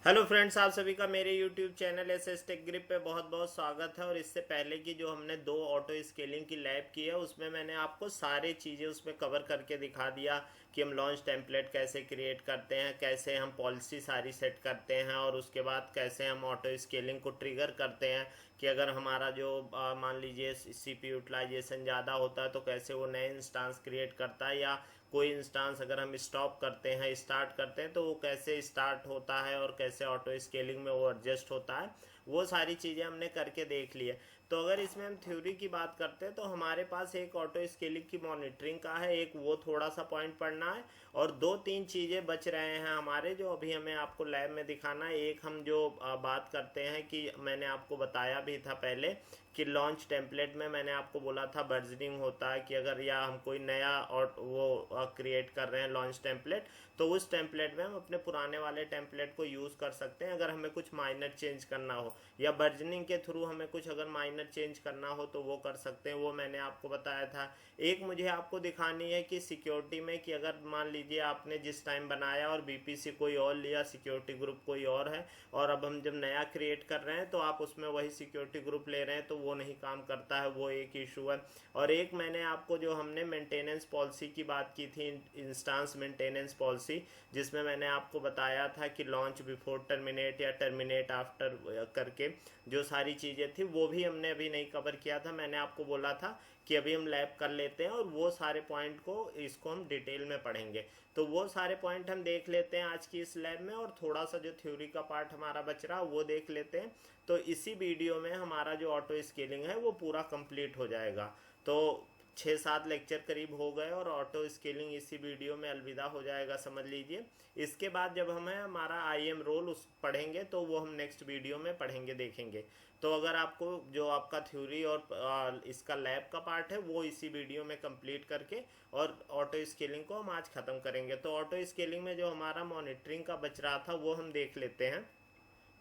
Hello friends, आप सभी का मेरे YouTube channel S Tech Grip पे बहुत बहुत स्वागत है। और इससे पहले की जो हमने दो ऑटो स्केलिंग की लैब की है उसमें मैंने आपको सारी चीज़ें उसमें कवर करके दिखा दिया कि हम लॉन्च टेम्पलेट कैसे क्रिएट करते हैं, कैसे हम पॉलिसी सारी सेट करते हैं और उसके बाद कैसे हम ऑटो स्केलिंग को ट्रिगर करते हैं कि अगर हमारा जो मान लीजिए सीपीयू यूटिलाइजेशन ज़्यादा होता है तो कैसे वो नए इंस्टांस क्रिएट करता है, या कोई इंस्टांस अगर हम स्टॉप करते हैं स्टार्ट करते हैं तो वो कैसे स्टार्ट होता है और कैसे ऑटो स्केलिंग में वो एडजस्ट होता है। वो सारी चीज़ें हमने करके देख ली है। तो अगर इसमें हम थ्योरी की बात करते हैं तो हमारे पास एक ऑटो स्केलिंग की मॉनिटरिंग का है, एक वो थोड़ा सा पॉइंट पढ़ना है और दो तीन चीज़ें बच रहे हैं हमारे जो अभी हमें आपको लैब में दिखाना है। एक हम जो बात करते हैं कि मैंने आपको बताया भी था पहले कि लॉन्च टेम्पलेट में मैंने आपको बोला था बर्जनिंग होता है कि अगर या हम कोई नया और वो क्रिएट कर रहे हैं लॉन्च टेम्पलेट तो उस टेम्पलेट में हम अपने पुराने वाले टेम्पलेट को यूज़ कर सकते हैं अगर हमें कुछ माइनर चेंज करना हो, या बर्जनिंग के थ्रू हमें कुछ अगर माइनर चेंज करना हो तो वो कर सकते हैं। वो मैंने आपको बताया था। एक मुझे आपको दिखानी है कि सिक्योरिटी में कि अगर मान लीजिए आपने जिस टाइम बनाया और बीपीसी कोई और लिया, सिक्योरिटी ग्रुप कोई और है, और अब हम जब नया क्रिएट कर रहे हैं तो आप उसमें वही सिक्योरिटी ग्रुप ले रहे हैं तो वो नहीं काम करता है, वो एक इशू है। और एक मैंने आपको जो हमने मेंटेनेंस पॉलिसी की बात की थी, इंस्टांस मेंटेनेंस पॉलिसी, जिसमें मैंने आपको बताया था कि लॉन्च बिफोर टर्मिनेट या टर्मिनेट आफ्टर करके जो सारी चीज़ें थी वो भी हमने अभी नहीं कवर किया था। मैंने आपको बोला था कि अभी हम लैब कर लेते हैं और वो सारे पॉइंट को इसको हम डिटेल में पढ़ेंगे। तो वो सारे पॉइंट हम देख लेते हैं आज की इस लैब में, और थोड़ा सा जो थ्योरी का पार्ट हमारा बच रहा वो देख लेते हैं। तो इसी वीडियो में हमारा जो ऑटो स्केलिंग है वो पूरा कंप्लीट हो जाएगा। तो 6-7 लेक्चर करीब हो गए और ऑटो स्केलिंग इसी वीडियो में अलविदा हो जाएगा, समझ लीजिए। इसके बाद जब हमें हमारा आई एम रोल उस पढ़ेंगे तो वो हम नेक्स्ट वीडियो में पढ़ेंगे, देखेंगे। तो अगर आपको जो आपका थ्योरी और इसका लैब का पार्ट है वो इसी वीडियो में कंप्लीट करके और ऑटो स्केलिंग को हम आज ख़त्म करेंगे। तो ऑटो स्केलिंग में जो हमारा मॉनिटरिंग का बच रहा था वो हम देख लेते हैं।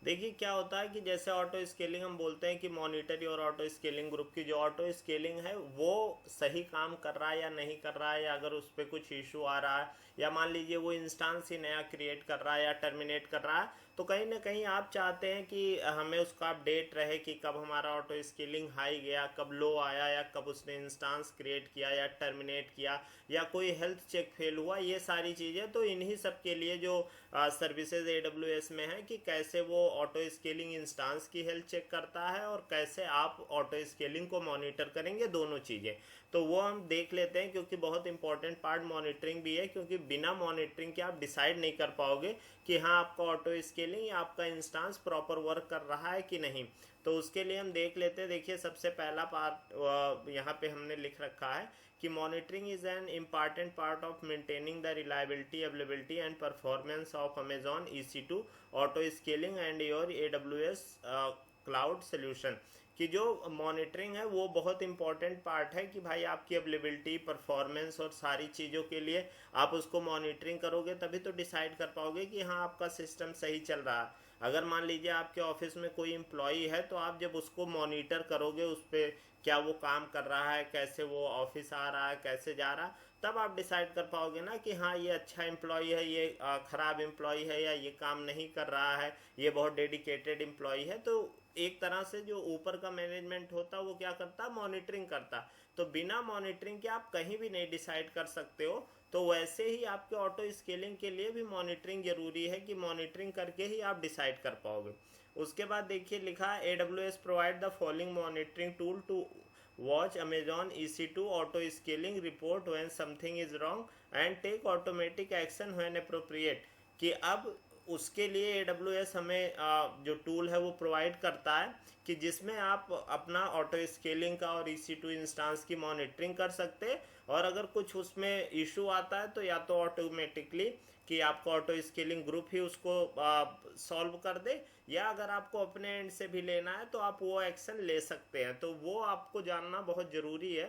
देखिए क्या होता है कि जैसे ऑटो स्केलिंग हम बोलते हैं कि मॉनिटरी और ऑटो स्केलिंग ग्रुप की जो ऑटो स्केलिंग है वो सही काम कर रहा है या नहीं कर रहा है, या अगर उस पर कुछ इशू आ रहा है, या मान लीजिए वो इंस्टांस ही नया क्रिएट कर रहा है या टर्मिनेट कर रहा है, तो कहीं ना कहीं आप चाहते हैं कि हमें उसका अपडेट रहे कि कब हमारा ऑटो स्केलिंग हाई गया, कब लो आया, या कब उसने इंस्टांस क्रिएट किया या टर्मिनेट किया, या कोई हेल्थ चेक फेल हुआ, ये सारी चीज़ें। तो इन्हीं सब के लिए जो सर्विसेज AWS में है कि कैसे वो ऑटो स्केलिंग इंस्टांस की हेल्थ चेक करता है और कैसे आप ऑटो स्केलिंग को मॉनिटर करेंगे, दोनों चीज़ें। तो वो हम देख लेते हैं क्योंकि बहुत इंपॉर्टेंट पार्ट मॉनिटरिंग भी है, क्योंकि बिना मॉनिटरिंग के आप डिसाइड नहीं कर पाओगे कि हाँ आपका ऑटो स्केलिंग या आपका इंस्टांस प्रॉपर वर्क कर रहा है कि नहीं। तो उसके लिए हम देख लेते हैं। देखिए सबसे पहला पार्ट यहाँ पे हमने लिख रखा है कि monitoring is an important part of maintaining the reliability, availability and performance of Amazon EC2 auto scaling and your AWS cloud solution. कि जो मॉनिटरिंग है वो बहुत इंपॉर्टेंट पार्ट है कि भाई आपकी अवेलेबिलिटी, परफॉर्मेंस और सारी चीज़ों के लिए आप उसको मॉनिटरिंग करोगे तभी तो डिसाइड कर पाओगे कि हाँ आपका सिस्टम सही चल रहा है। अगर मान लीजिए आपके ऑफिस में कोई एम्प्लॉई है तो आप जब उसको मॉनिटर करोगे उस पर क्या वो काम कर रहा है, कैसे वो ऑफिस आ रहा है, कैसे जा रहा है, तब आप डिसाइड कर पाओगे ना कि हाँ ये अच्छा एम्प्लॉई है, ये ख़राब एम्प्लॉई है, या ये काम नहीं कर रहा है, ये बहुत डेडिकेटेड एम्प्लॉई है। तो एक तरह से जो ऊपर का मैनेजमेंट होता है वो क्या करता, मॉनिटरिंग करता। तो बिना मॉनिटरिंग के आप कहीं भी नहीं डिसाइड कर सकते हो। तो वैसे ही आपके ऑटो स्केलिंग के लिए भी मॉनिटरिंग जरूरी है कि मॉनिटरिंग करके ही आप डिसाइड कर पाओगे। उसके बाद देखिए लिखा है AWS provide the following monitoring tool to watch Amazon EC2 auto scaling report when something is wrong and take automatic action when appropriate. कि अब उसके लिए AWS हमें जो टूल है वो प्रोवाइड करता है कि जिसमें आप अपना ऑटो स्केलिंग का और EC2 इंस्टांस की मॉनिटरिंग कर सकते हैं। और अगर कुछ उसमें इशू आता है तो या तो ऑटोमेटिकली कि आपका ऑटो स्केलिंग ग्रुप ही उसको सॉल्व कर दे, या अगर आपको अपने एंड से भी लेना है तो आप वो एक्शन ले सकते हैं। तो वो आपको जानना बहुत ज़रूरी है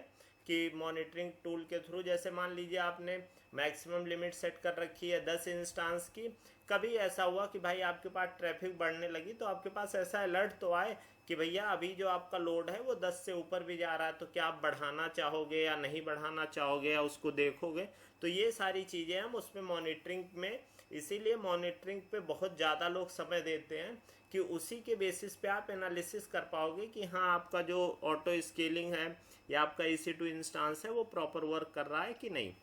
कि मॉनिटरिंग टूल के थ्रू, जैसे मान लीजिए आपने मैक्सिमम लिमिट सेट कर रखी है 10 इंस्टांस की, कभी ऐसा हुआ कि भाई आपके पास ट्रैफिक बढ़ने लगी तो आपके पास ऐसा अलर्ट तो आए कि भैया अभी जो आपका लोड है वो 10 से ऊपर भी जा रहा है, तो क्या आप बढ़ाना चाहोगे या नहीं बढ़ाना चाहोगे, या उसको देखोगे। तो ये सारी चीज़ें हम उसमें मॉनिटरिंग में इसीलिए मॉनिटरिंग पे बहुत ज़्यादा लोग समय देते हैं कि उसी के बेसिस पे आप एनालिसिस कर पाओगे कि हाँ आपका जो ऑटो स्केलिंग है या आपका EC2 इंस्टांस है वो प्रॉपर वर्क कर रहा है कि नहीं।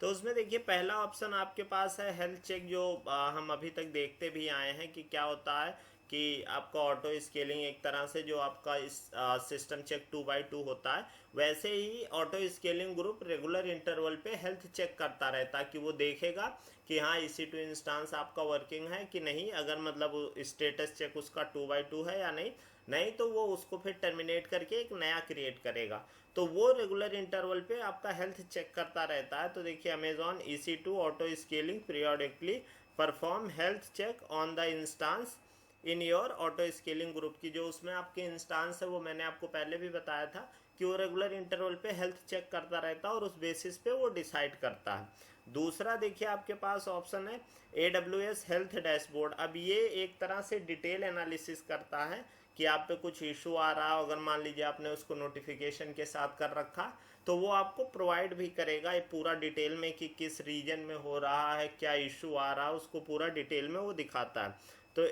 तो उसमें देखिए पहला ऑप्शन आपके पास है हेल्थ चेक, जो हम अभी तक देखते भी आए हैं कि क्या होता है कि आपका ऑटो स्केलिंग एक तरह से जो आपका इस सिस्टम चेक 2x2 होता है, वैसे ही auto scaling group regular interval पे हेल्थ चेक करता रहता है कि वो देखेगा कि हाँ EC2 इंस्टांस आपका वर्किंग है कि नहीं। अगर मतलब स्टेटस चेक उसका 2x2 है या नहीं, नहीं तो वो उसको फिर टर्मिनेट करके एक नया क्रिएट करेगा। तो वो रेगुलर इंटरवल पे आपका हेल्थ चेक करता रहता है। तो देखिए Amazon EC2 auto scaling periodically perform health check on the instance in your auto scaling group की जो उसमें आपके इंस्टांस है वो मैंने आपको पहले भी बताया था कि वो रेगुलर इंटरवल पे हेल्थ चेक करता रहता है और उस बेसिस पे वो डिसाइड करता है। दूसरा देखिए आपके पास ऑप्शन है AWS हेल्थ डैशबोर्ड। अब ये एक तरह से डिटेल एनालिसिस करता है कि आप पे कुछ इशू आ रहा हो, अगर मान लीजिए आपने उसको नोटिफिकेशन के साथ कर रखा तो वो आपको प्रोवाइड भी करेगा ये पूरा डिटेल में कि किस रीजन में हो रहा है, क्या इशू आ रहा है, उसको पूरा डिटेल में वो दिखाता है। तो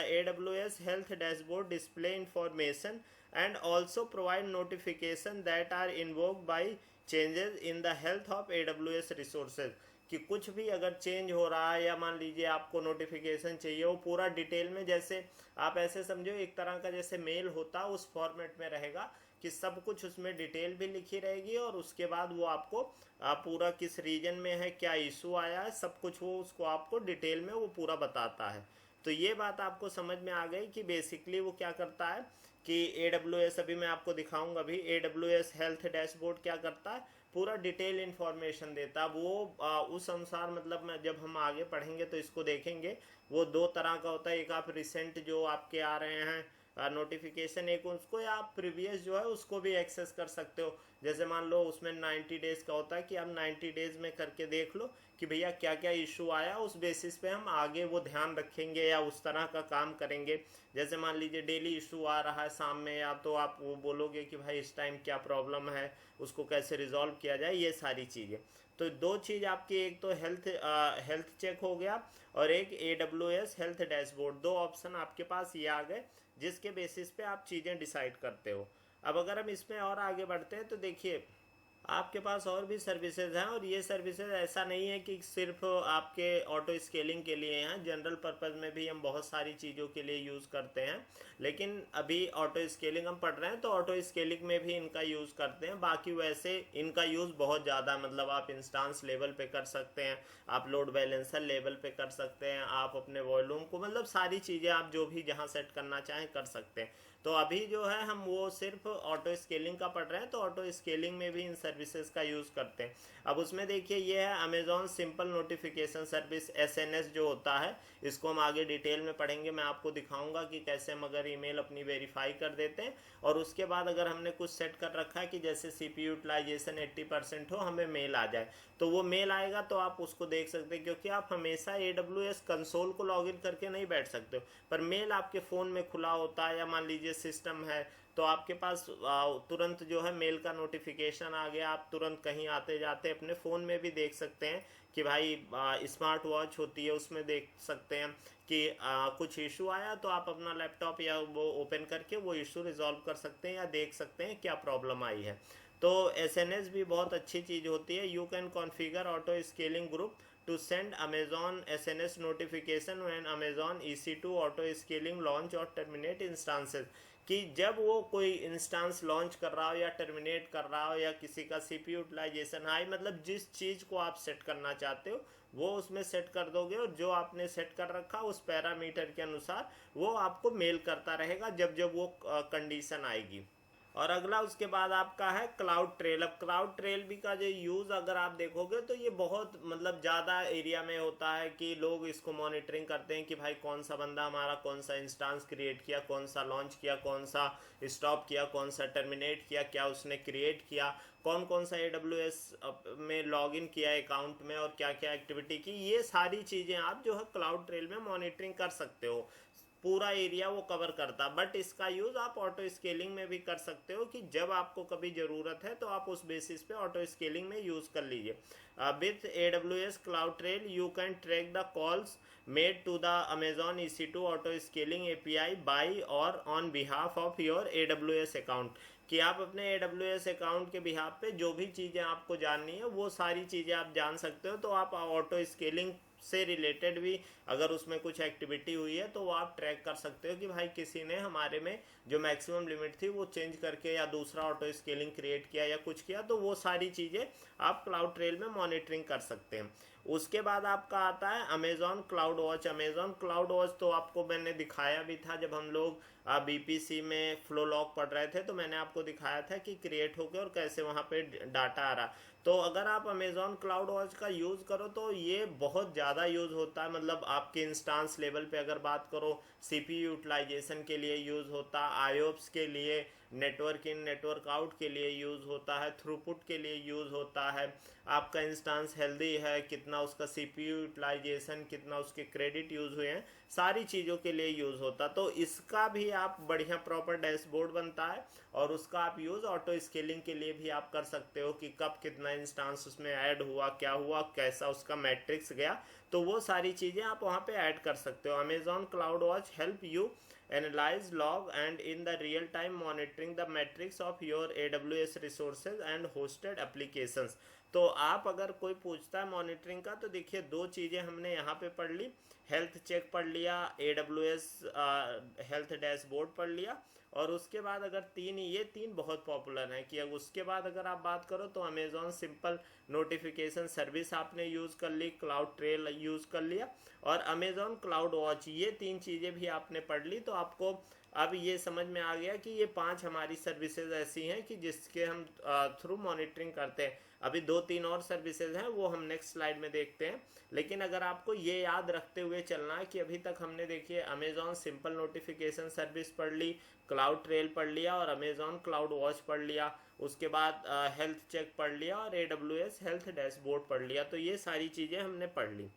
AWS health dashboard display information and also provide notification that are invoked by changes in the health of AWS resources। कि कुछ भी अगर चेंज हो रहा है या मान लीजिए आपको नोटिफिकेशन चाहिए, वो पूरा डिटेल में, जैसे आप ऐसे समझो एक तरह का जैसे मेल होता उस फॉर्मेट में रहेगा कि सब कुछ उसमें डिटेल भी लिखी रहेगी और उसके बाद वो आपको पूरा किस रीजन में है, क्या इशू आया है, सब कुछ वो उसको आपको डिटेल में वो पूरा बताता है। तो ये बात आपको समझ में आ गई कि बेसिकली वो क्या करता है कि AWS, अभी मैं आपको दिखाऊंगा, अभी AWS हेल्थ डैशबोर्ड क्या करता है, पूरा डिटेल इन्फॉर्मेशन देता है। वो उस अनुसार मतलब मैं जब हम आगे पढ़ेंगे तो इसको देखेंगे। वो दो तरह का होता है, एक आप रिसेंट जो आपके आ रहे हैं नोटिफिकेशन, एक उसको, या आप प्रीवियस जो है उसको भी एक्सेस कर सकते हो। जैसे मान लो उसमें 90 डेज़ का होता है कि आप 90 डेज़ में करके देख लो कि भैया क्या क्या इशू आया, उस बेसिस पे हम आगे वो ध्यान रखेंगे या उस तरह का काम करेंगे। जैसे मान लीजिए डेली इशू आ रहा है शाम में, या तो आप वो बोलोगे कि भाई इस टाइम क्या प्रॉब्लम है, उसको कैसे रिजॉल्व किया जाए, ये सारी चीज़ें। तो दो चीज़ आपकी, एक तो हेल्थ चेक हो गया और एक AWS हेल्थ डैशबोर्ड, दो ऑप्शन आपके पास ये आ गए जिसके बेसिस पे आप चीज़ें डिसाइड करते हो। अब अगर हम इसमें और आगे बढ़ते हैं तो देखिए आपके पास और भी सर्विसेज हैं, और ये सर्विसेज ऐसा नहीं है कि सिर्फ आपके ऑटो स्केलिंग के लिए हैं, जनरल पर्पज़ में भी हम बहुत सारी चीज़ों के लिए यूज़ करते हैं। लेकिन अभी ऑटो स्केलिंग हम पढ़ रहे हैं तो ऑटो स्केलिंग में भी इनका यूज़ करते हैं। बाकी वैसे इनका यूज़ बहुत ज़्यादा, मतलब आप इंस्टांस लेवल पे कर सकते हैं, आप लोड बैलेंसर लेवल पे कर सकते हैं, आप अपने वॉल्यूम को, मतलब सारी चीज़ें आप जो भी जहाँ सेट करना चाहें कर सकते हैं। तो अभी जो है हम वो सिर्फ ऑटो स्केलिंग का पढ़ रहे हैं, तो ऑटो स्केलिंग में भी इन सर्विसेज का यूज़ करते हैं। अब उसमें देखिए ये है Amazon simple notification service, SNS जो होता है, इसको हम आगे डिटेल में पढ़ेंगे। मैं आपको दिखाऊंगा कि कैसे हम अगर ईमेल अपनी वेरीफाई कर देते हैं और उसके बाद अगर हमने कुछ सेट कर रखा है कि जैसे CPU यूटिलाइजेशन 80% हो, हमें मेल आ जाए, तो वो मेल आएगा तो आप उसको देख सकते हैं। क्योंकि आप हमेशा AWS कंसोल को लॉगिन करके नहीं बैठ सकते हो, पर मेल आपके फ़ोन में खुला होता है, या मान लीजिए सिस्टम है तो आपके पास तुरंत जो है मेल का नोटिफिकेशन आ गया, आप तुरंत कहीं आते जाते अपने फ़ोन में भी देख सकते हैं कि भाई स्मार्ट वॉच होती है उसमें देख सकते हैं कि कुछ इशू आया, तो आप अपना लैपटॉप या वो ओपन करके वो इशू रिजॉल्व कर सकते हैं या देख सकते हैं क्या प्रॉब्लम आई है। तो SNS भी बहुत अच्छी चीज़ होती है। You can configure auto scaling group to send Amazon SNS notification when Amazon EC2 auto scaling launch or terminate instances। कि जब वो कोई इंस्टांस लॉन्च कर रहा हो या टर्मिनेट कर रहा हो, या किसी का CPU यूटिलाइजेशन हाई, मतलब जिस चीज़ को आप सेट करना चाहते हो वो उसमें सेट कर दोगे, और जो आपने सेट कर रखा उस पैरामीटर के अनुसार वो आपको मेल करता रहेगा जब जब वो कंडीशन आएगी। और अगला उसके बाद आपका है क्लाउड ट्रेल। अब क्लाउड ट्रेल भी का जो यूज़ अगर आप देखोगे तो ये बहुत मतलब ज़्यादा एरिया में होता है कि लोग इसको मॉनिटरिंग करते हैं कि भाई कौन सा बंदा हमारा कौन सा इंस्टांस क्रिएट किया, कौन सा लॉन्च किया, कौन सा स्टॉप किया, कौन सा टर्मिनेट किया, क्या उसने क्रिएट किया, कौन कौन सा AWS में लॉगिन किया अकाउंट में, और क्या क्या एक्टिविटी की। ये सारी चीज़ें आप जो है क्लाउड ट्रेल में मॉनिटरिंग कर सकते हो। पूरा एरिया वो कवर करता। बट इसका यूज़ आप ऑटो स्केलिंग में भी कर सकते हो कि जब आपको कभी ज़रूरत है तो आप उस बेसिस पे ऑटो स्केलिंग में यूज़ कर लीजिए। With AWS CloudTrail you can track the calls made to the Amazon EC2 auto scaling API by or on behalf of your AWS account, कि आप अपने AWS अकाउंट के बिहाफ पे जो भी चीज़ें आपको जाननी है वो सारी चीज़ें आप जान सकते हो। तो आप ऑटो स्केलिंग से रिलेटेड भी अगर उसमें कुछ एक्टिविटी हुई है तो वो आप ट्रैक कर सकते हो कि भाई किसी ने हमारे में जो मैक्सिमम लिमिट थी वो चेंज करके या दूसरा ऑटो स्केलिंग क्रिएट किया या कुछ किया, तो वो सारी चीज़ें आप क्लाउड ट्रेल में मॉनिटरिंग कर सकते हैं। उसके बाद आपका आता है Amazon cloud watch. Amazon cloud watch तो आपको मैंने दिखाया भी था जब हम लोग BPC में फ्लो लॉग पढ़ रहे थे, तो मैंने आपको दिखाया था कि क्रिएट होकर और कैसे वहाँ पे डाटा आ रहा। तो अगर आप अमेजॉन क्लाउड वॉच का यूज़ करो तो ये बहुत ज़्यादा यूज़ होता है। मतलब आपके इंस्टांस लेवल पे अगर बात करो, CPU यूटिलाइजेशन के लिए यूज़ होता है, IOPS के लिए, नेटवर्क इन नेटवर्क आउट के लिए यूज़ होता है, थ्रूपुट के लिए यूज़ होता है, आपका इंस्टांस हेल्दी है, कितना उसका CPU यूटिलाइजेशन, कितना उसके क्रेडिट यूज़ हुए हैं, सारी चीज़ों के लिए यूज़ होता। तो इसका भी आप बढ़िया प्रॉपर डैशबोर्ड बनता है और उसका आप यूज़ ऑटो स्केलिंग के लिए भी आप कर सकते हो कि कब कितना इंस्टांस उसमें ऐड हुआ, क्या हुआ, कैसा उसका मैट्रिक्स गया, तो वो सारी चीज़ें आप वहाँ पे ऐड कर सकते हो। Amazon cloud watch help you analyze log and in the real time monitoring the metrics of your AWS resources and hosted applications। तो आप अगर कोई पूछता है मॉनिटरिंग का, तो देखिए दो चीज़ें हमने यहाँ पे पढ़ ली, हेल्थ चेक पढ़ लिया, AWS हेल्थ डैशबोर्ड पढ़ लिया, और उसके बाद अगर ये तीन बहुत पॉपुलर हैं कि अब उसके बाद अगर आप बात करो तो अमेजॉन सिंपल नोटिफिकेशन सर्विस आपने यूज़ कर ली, क्लाउड ट्रेल यूज़ कर लिया, और अमेजॉन क्लाउड वॉच, ये तीन चीज़ें भी आपने पढ़ ली। तो आपको अब ये समझ में आ गया कि ये 5 हमारी सर्विसेज ऐसी हैं कि जिसके हम थ्रू मॉनिटरिंग करते हैं। अभी 2-3 और सर्विसेज हैं, वो हम नेक्स्ट स्लाइड में देखते हैं। लेकिन अगर आपको ये याद रखते हुए चलना है कि अभी तक हमने देखिए अमेजॉन सिंपल नोटिफिकेशन सर्विस पढ़ ली, क्लाउड ट्रेल पढ़ लिया और अमेजॉन क्लाउड वॉच पढ़ लिया, उसके बाद हेल्थ चेक पढ़ लिया और AWS हेल्थ डैशबोर्ड पढ़ लिया। तो ये सारी चीज़ें हमने पढ़ ली।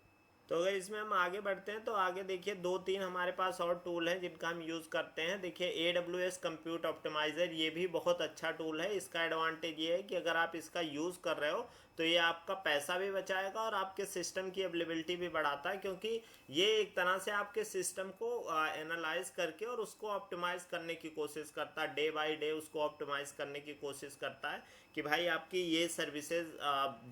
तो अगर इसमें हम आगे बढ़ते हैं तो आगे देखिए 2-3 हमारे पास और टूल हैं जिनका हम यूज़ करते हैं। देखिए AWS कंप्यूट ऑप्टिमाइज़र, ये भी बहुत अच्छा टूल है। इसका एडवांटेज ये है कि अगर आप इसका यूज़ कर रहे हो तो ये आपका पैसा भी बचाएगा और आपके सिस्टम की अवेलेबिलिटी भी बढ़ाता है, क्योंकि ये एक तरह से आपके सिस्टम को एनालाइज करके और उसको ऑप्टिमाइज़ करने की कोशिश करता है, डे बाय डे उसको ऑप्टिमाइज़ करने की कोशिश करता है कि भाई आपकी ये सर्विसेज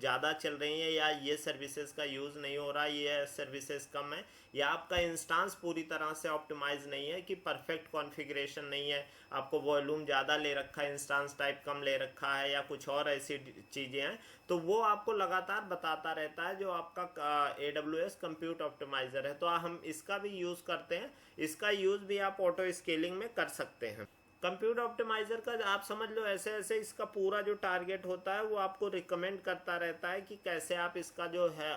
ज़्यादा चल रही हैं या ये सर्विसेज का यूज़ नहीं हो रहा, ये सर्विसेज कम है, या आपका इंस्टांस पूरी तरह से ऑप्टिमाइज नहीं है कि परफेक्ट कॉन्फ़िगरेशन नहीं है, आपको वॉल्यूम ज़्यादा ले रखा है, इंस्टांस टाइप कम ले रखा है, या कुछ और ऐसी चीज़ें हैं, तो वो आपको लगातार बताता रहता है जो आपका AWS कंप्यूट ऑप्टिमाइज़र है। तो हम इसका भी यूज़ करते हैं। इसका यूज़ भी आप ऑटो स्केलिंग में कर सकते हैं। कंप्यूटर ऑप्टिमाइज़र का आप समझ लो ऐसे ऐसे इसका पूरा जो टारगेट होता है वो आपको रिकमेंड करता रहता है कि कैसे आप इसका जो है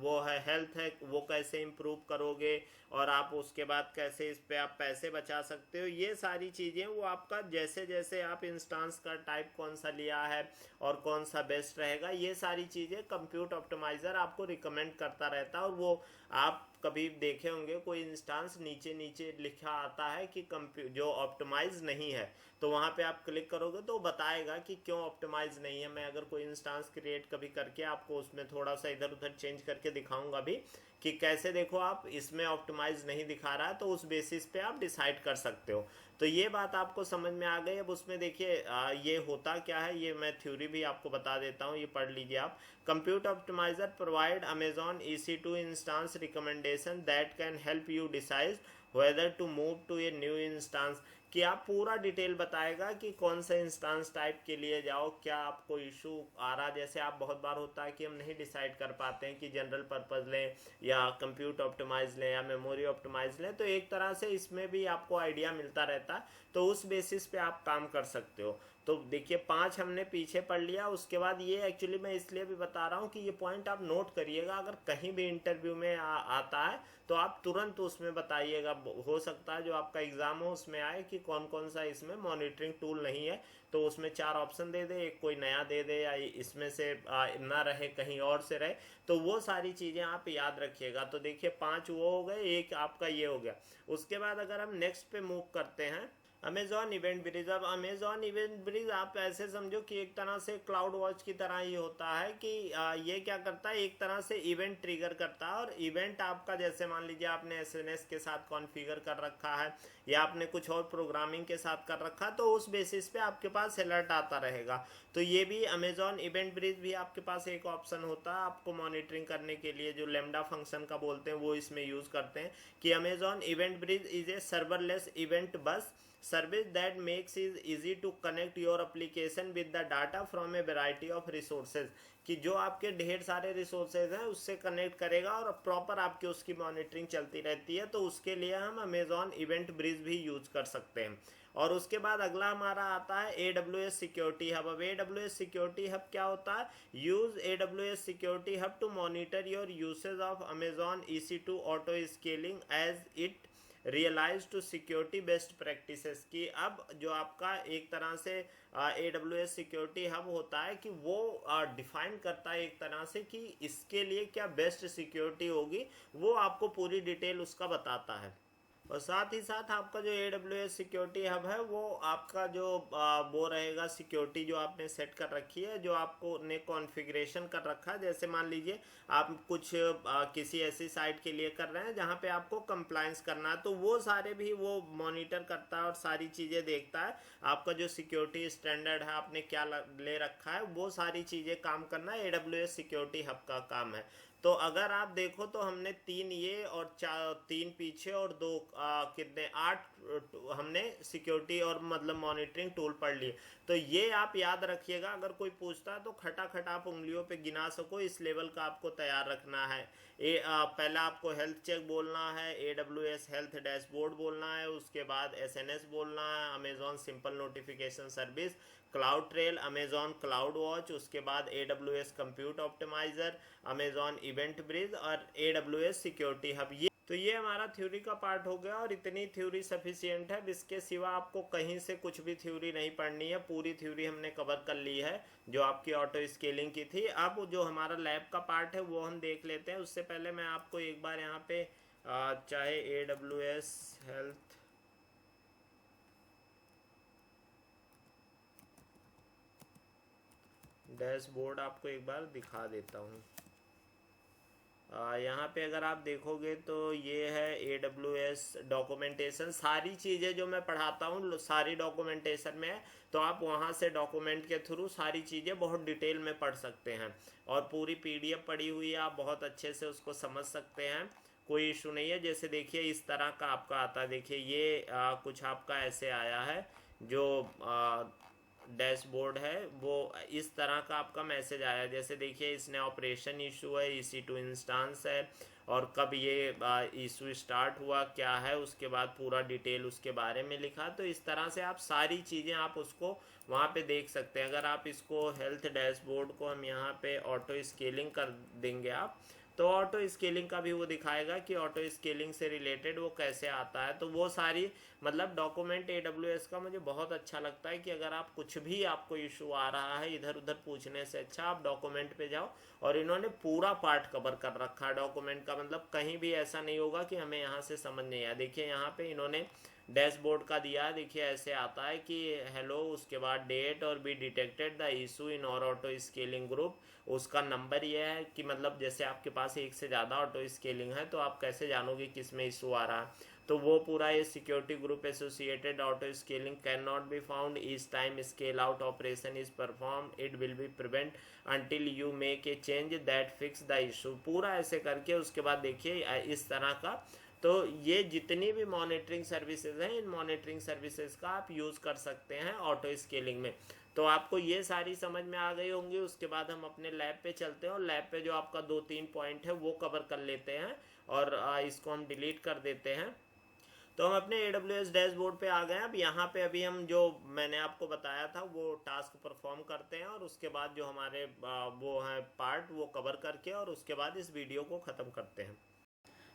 वो है हेल्थ है वो कैसे इम्प्रूव करोगे, और आप उसके बाद कैसे इस पे आप पैसे बचा सकते हो। ये सारी चीज़ें वो आपका जैसे जैसे आप इंस्टांस का टाइप कौन सा लिया है और कौन सा बेस्ट रहेगा, ये सारी चीज़ें कंप्यूट ऑप्टिमाइज़र आपको रिकमेंड करता रहता है। और वो आप कभी देखे होंगे कोई इंस्टांस नीचे नीचे लिखा आता है कि जो ऑप्टिमाइज नहीं है, तो वहाँ पे आप क्लिक करोगे तो बताएगा कि क्यों ऑप्टिमाइज नहीं है। मैं अगर कोई इंस्टांस क्रिएट कभी करके आपको उसमें थोड़ा सा इधर उधर चेंज करके दिखाऊंगा भी कि कैसे देखो आप इसमें ऑप्टिमाइज नहीं दिखा रहा है, तो उस बेसिस पे आप डिसाइड कर सकते हो। तो ये बात आपको समझ में आ गई। अब उसमें देखिए ये होता क्या है, ये मैं थ्योरी भी आपको बता देता हूँ, ये पढ़ लीजिए आप। Compute optimizer provide Amazon EC2 instance recommendation that can help you decide whether to move to a new instance, कि आप पूरा डिटेल बताएगा कि कौन सा इंस्टांस टाइप के लिए जाओ, क्या आपको इशू आ रहा। जैसे आप बहुत बार होता है कि हम नहीं डिसाइड कर पाते हैं कि जनरल पर्पज़ लें या कंप्यूट ऑप्टिमाइज लें या मेमोरी ऑप्टिमाइज लें, तो एक तरह से इसमें भी आपको आइडिया मिलता रहता है, तो उस बेसिस पे आप काम कर सकते हो। तो देखिए 5 हमने पीछे पढ़ लिया। उसके बाद ये एक्चुअली मैं इसलिए भी बता रहा हूँ कि ये पॉइंट आप नोट करिएगा, अगर कहीं भी इंटरव्यू में आता है तो आप तुरंत उसमें बताइएगा। हो सकता है जो आपका एग्जाम हो उसमें आए कि कौन कौन सा इसमें मॉनिटरिंग टूल नहीं है, तो उसमें 4 ऑप्शन दे दे, एक कोई नया दे दे, या इसमें से ना रहे कहीं और से रहे, तो वो सारी चीज़ें आप याद रखिएगा। तो देखिए 5 वो हो गए, एक आपका ये हो गया। उसके बाद अगर हम नेक्स्ट पे मूव करते हैं, अमेजॉन इवेंट ब्रिज। अब अमेजॉन इवेंट ब्रिज आप ऐसे समझो कि एक तरह से क्लाउड वॉच की तरह ही होता है कि ये क्या करता है, एक तरह से इवेंट ट्रिगर करता है। और इवेंट आपका जैसे मान लीजिए आपने एसएनएस के साथ कॉन्फ़िगर कर रखा है, या आपने कुछ और प्रोग्रामिंग के साथ कर रखा है, तो उस बेसिस पे आपके पास अलर्ट आता रहेगा। तो ये भी अमेजॉन इवेंट ब्रिज भी आपके पास एक ऑप्शन होता है आपको मॉनिटरिंग करने के लिए, जो लेमडा फंक्शन का बोलते हैं वो इसमें यूज़ करते हैं कि Amazon event bridge is a serverless event बस service that makes it easy to connect your application with the data from a variety of resources, कि जो आपके ढेर सारे रिसोर्सेज हैं उससे कनेक्ट करेगा और प्रॉपर आपकी उसकी मॉनिटरिंग चलती रहती है। तो उसके लिए हम अमेजॉन इवेंट ब्रिज भी यूज कर सकते हैं। और उसके बाद अगला हमारा आता है AWS सिक्योरिटी हब। अब AWS सिक्योरिटी हब क्या होता है, use AWS security hub to monitor your usage of Amazon EC2 auto scaling as it realize to security best practices. की अब जो आपका एक तरह से AWS सिक्योरिटी हब होता है कि वो डिफाइन करता है एक तरह से कि इसके लिए क्या बेस्ट सिक्योरिटी होगी, वो आपको पूरी डिटेल उसका बताता है। और साथ ही साथ आपका जो AWS सिक्योरिटी हब है वो आपका जो वो रहेगा सिक्योरिटी जो आपने सेट कर रखी है, जो आपको ने कॉन्फ़िगरेशन कर रखा है। जैसे मान लीजिए आप कुछ किसी ऐसी साइट के लिए कर रहे हैं जहाँ पे आपको कंप्लायंस करना है, तो वो सारे भी वो मॉनिटर करता है और सारी चीज़ें देखता है। आपका जो सिक्योरिटी स्टैंडर्ड है आपने क्या ले रखा है, वो सारी चीज़ें काम करना AWS सिक्योरिटी हब का काम है। तो अगर आप देखो तो हमने 3 ये और 3 पीछे और 2 कितने 8 हमने सिक्योरिटी और मतलब मॉनिटरिंग टूल पढ़ लिए। तो ये आप याद रखिएगा, अगर कोई पूछता है तो खटाखट आप उंगलियों पे गिना सको, इस लेवल का आपको तैयार रखना है। पहला आपको हेल्थ चेक बोलना है, AWS हेल्थ डैशबोर्ड बोलना है, उसके बाद SNS बोलना है, Amazon simple notification service, CloudTrail, Amazon CloudWatch, उसके बाद AWS compute optimizer, Amazon EventBridge और AWS सिक्योरिटी हब। ये हमारा थ्योरी का पार्ट हो गया और इतनी थ्योरी सफिशिएंट है। इसके सिवा आपको कहीं से कुछ भी थ्योरी नहीं पढ़नी है, पूरी थ्योरी हमने कवर कर ली है जो आपकी ऑटो स्केलिंग की थी। अब जो हमारा लैब का पार्ट है वो हम देख लेते हैं। उससे पहले मैं आपको एक बार यहाँ पे चाहे AWS हेल्थ डैशबोर्ड आपको एक बार दिखा देता हूँ। यहाँ पे अगर आप देखोगे तो ये है AWS डॉक्यूमेंटेशन। सारी चीज़ें जो मैं पढ़ाता हूँ सारी डॉक्यूमेंटेशन में है, तो आप वहाँ से डॉक्यूमेंट के थ्रू सारी चीज़ें बहुत डिटेल में पढ़ सकते हैं। और पूरी PDF पड़ी हुई है, आप बहुत अच्छे से उसको समझ सकते हैं, कोई इशू नहीं है। जैसे देखिए इस तरह का आपका आता है, देखिए ये कुछ आपका ऐसे आया है जो डैशबोर्ड है, वो इस तरह का आपका मैसेज आया। जैसे देखिए इसने ऑपरेशन इशू है, EC2 इंस्टांस है, और कब ये इशू स्टार्ट हुआ क्या है, उसके बाद पूरा डिटेल उसके बारे में लिखा। तो इस तरह से आप सारी चीज़ें आप उसको वहाँ पे देख सकते हैं। अगर आप इसको हेल्थ डैशबोर्ड को हम यहाँ पे ऑटो स्केलिंग कर देंगे आप, तो ऑटो स्केलिंग का भी वो दिखाएगा कि ऑटो स्केलिंग से रिलेटेड वो कैसे आता है। तो वो सारी मतलब डॉक्यूमेंट AWS का मुझे बहुत अच्छा लगता है कि अगर आप कुछ भी आपको इशू आ रहा है इधर उधर पूछने से अच्छा आप डॉक्यूमेंट पे जाओ। और इन्होंने पूरा पार्ट कवर कर रखा है डॉक्यूमेंट का, मतलब कहीं भी ऐसा नहीं होगा कि हमें यहाँ से समझ नहीं आया। देखिए यहाँ पे इन्होंने डैशबोर्ड का दिया है, देखिए ऐसे आता है कि हेलो, उसके बाद डेट और be detected the issue in और ऑटो स्केलिंग ग्रुप। उसका नंबर ये है कि मतलब जैसे आपके पास एक से ज़्यादा ऑटो स्केलिंग है तो आप कैसे जानोगे किस में इशू आ रहा है। तो वो पूरा ये security group associated auto scaling can not be found each time scale out operation is perform, it will be prevent until you make a change that fix the issue. पूरा ऐसे करके उसके बाद देखिए इस तरह का। तो ये जितनी भी मॉनिटरिंग सर्विसेज हैं इन मॉनिटरिंग सर्विसेज का आप यूज़ कर सकते हैं ऑटो स्केलिंग में। तो आपको ये सारी समझ में आ गई होंगी। उसके बाद हम अपने लैब पे चलते हैं और लैब पे जो आपका 2-3 पॉइंट है वो कवर कर लेते हैं और इसको हम डिलीट कर देते हैं। तो हम अपने AWS डैशबोर्ड पे आ गए हैं। अब यहाँ पे अभी हम जो मैंने आपको बताया था वो टास्क परफॉर्म करते हैं, और उसके बाद जो हमारे वो हैं पार्ट वो कवर करके, और उसके बाद इस वीडियो को ख़त्म करते हैं।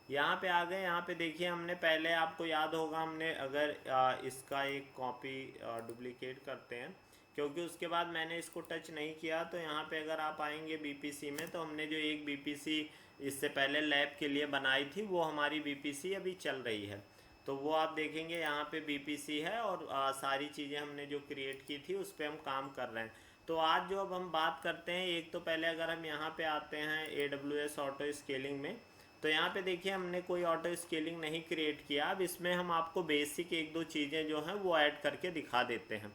यहाँ पे आ गए। यहाँ पे देखिए, हमने पहले, आपको याद होगा, हमने अगर इसका एक कॉपी डुप्लीकेट करते हैं, क्योंकि उसके बाद मैंने इसको टच नहीं किया। तो यहाँ पे अगर आप आएंगे बीपीसी में, तो हमने जो एक बीपीसी इससे पहले लैब के लिए बनाई थी, वो हमारी बीपीसी अभी चल रही है। तो वो आप देखेंगे यहाँ पे बीपीसी है, और सारी चीज़ें हमने जो क्रिएट की थी उस पर हम काम कर रहे हैं। तो आज जो अब हम बात करते हैं, एक तो पहले अगर हम यहाँ पे आते हैं AWS ऑटो स्केलिंग में, तो यहाँ पे देखिए हमने कोई ऑटो स्केलिंग नहीं क्रिएट किया। अब इसमें हम आपको बेसिक एक दो चीज़ें जो हैं वो ऐड करके दिखा देते हैं।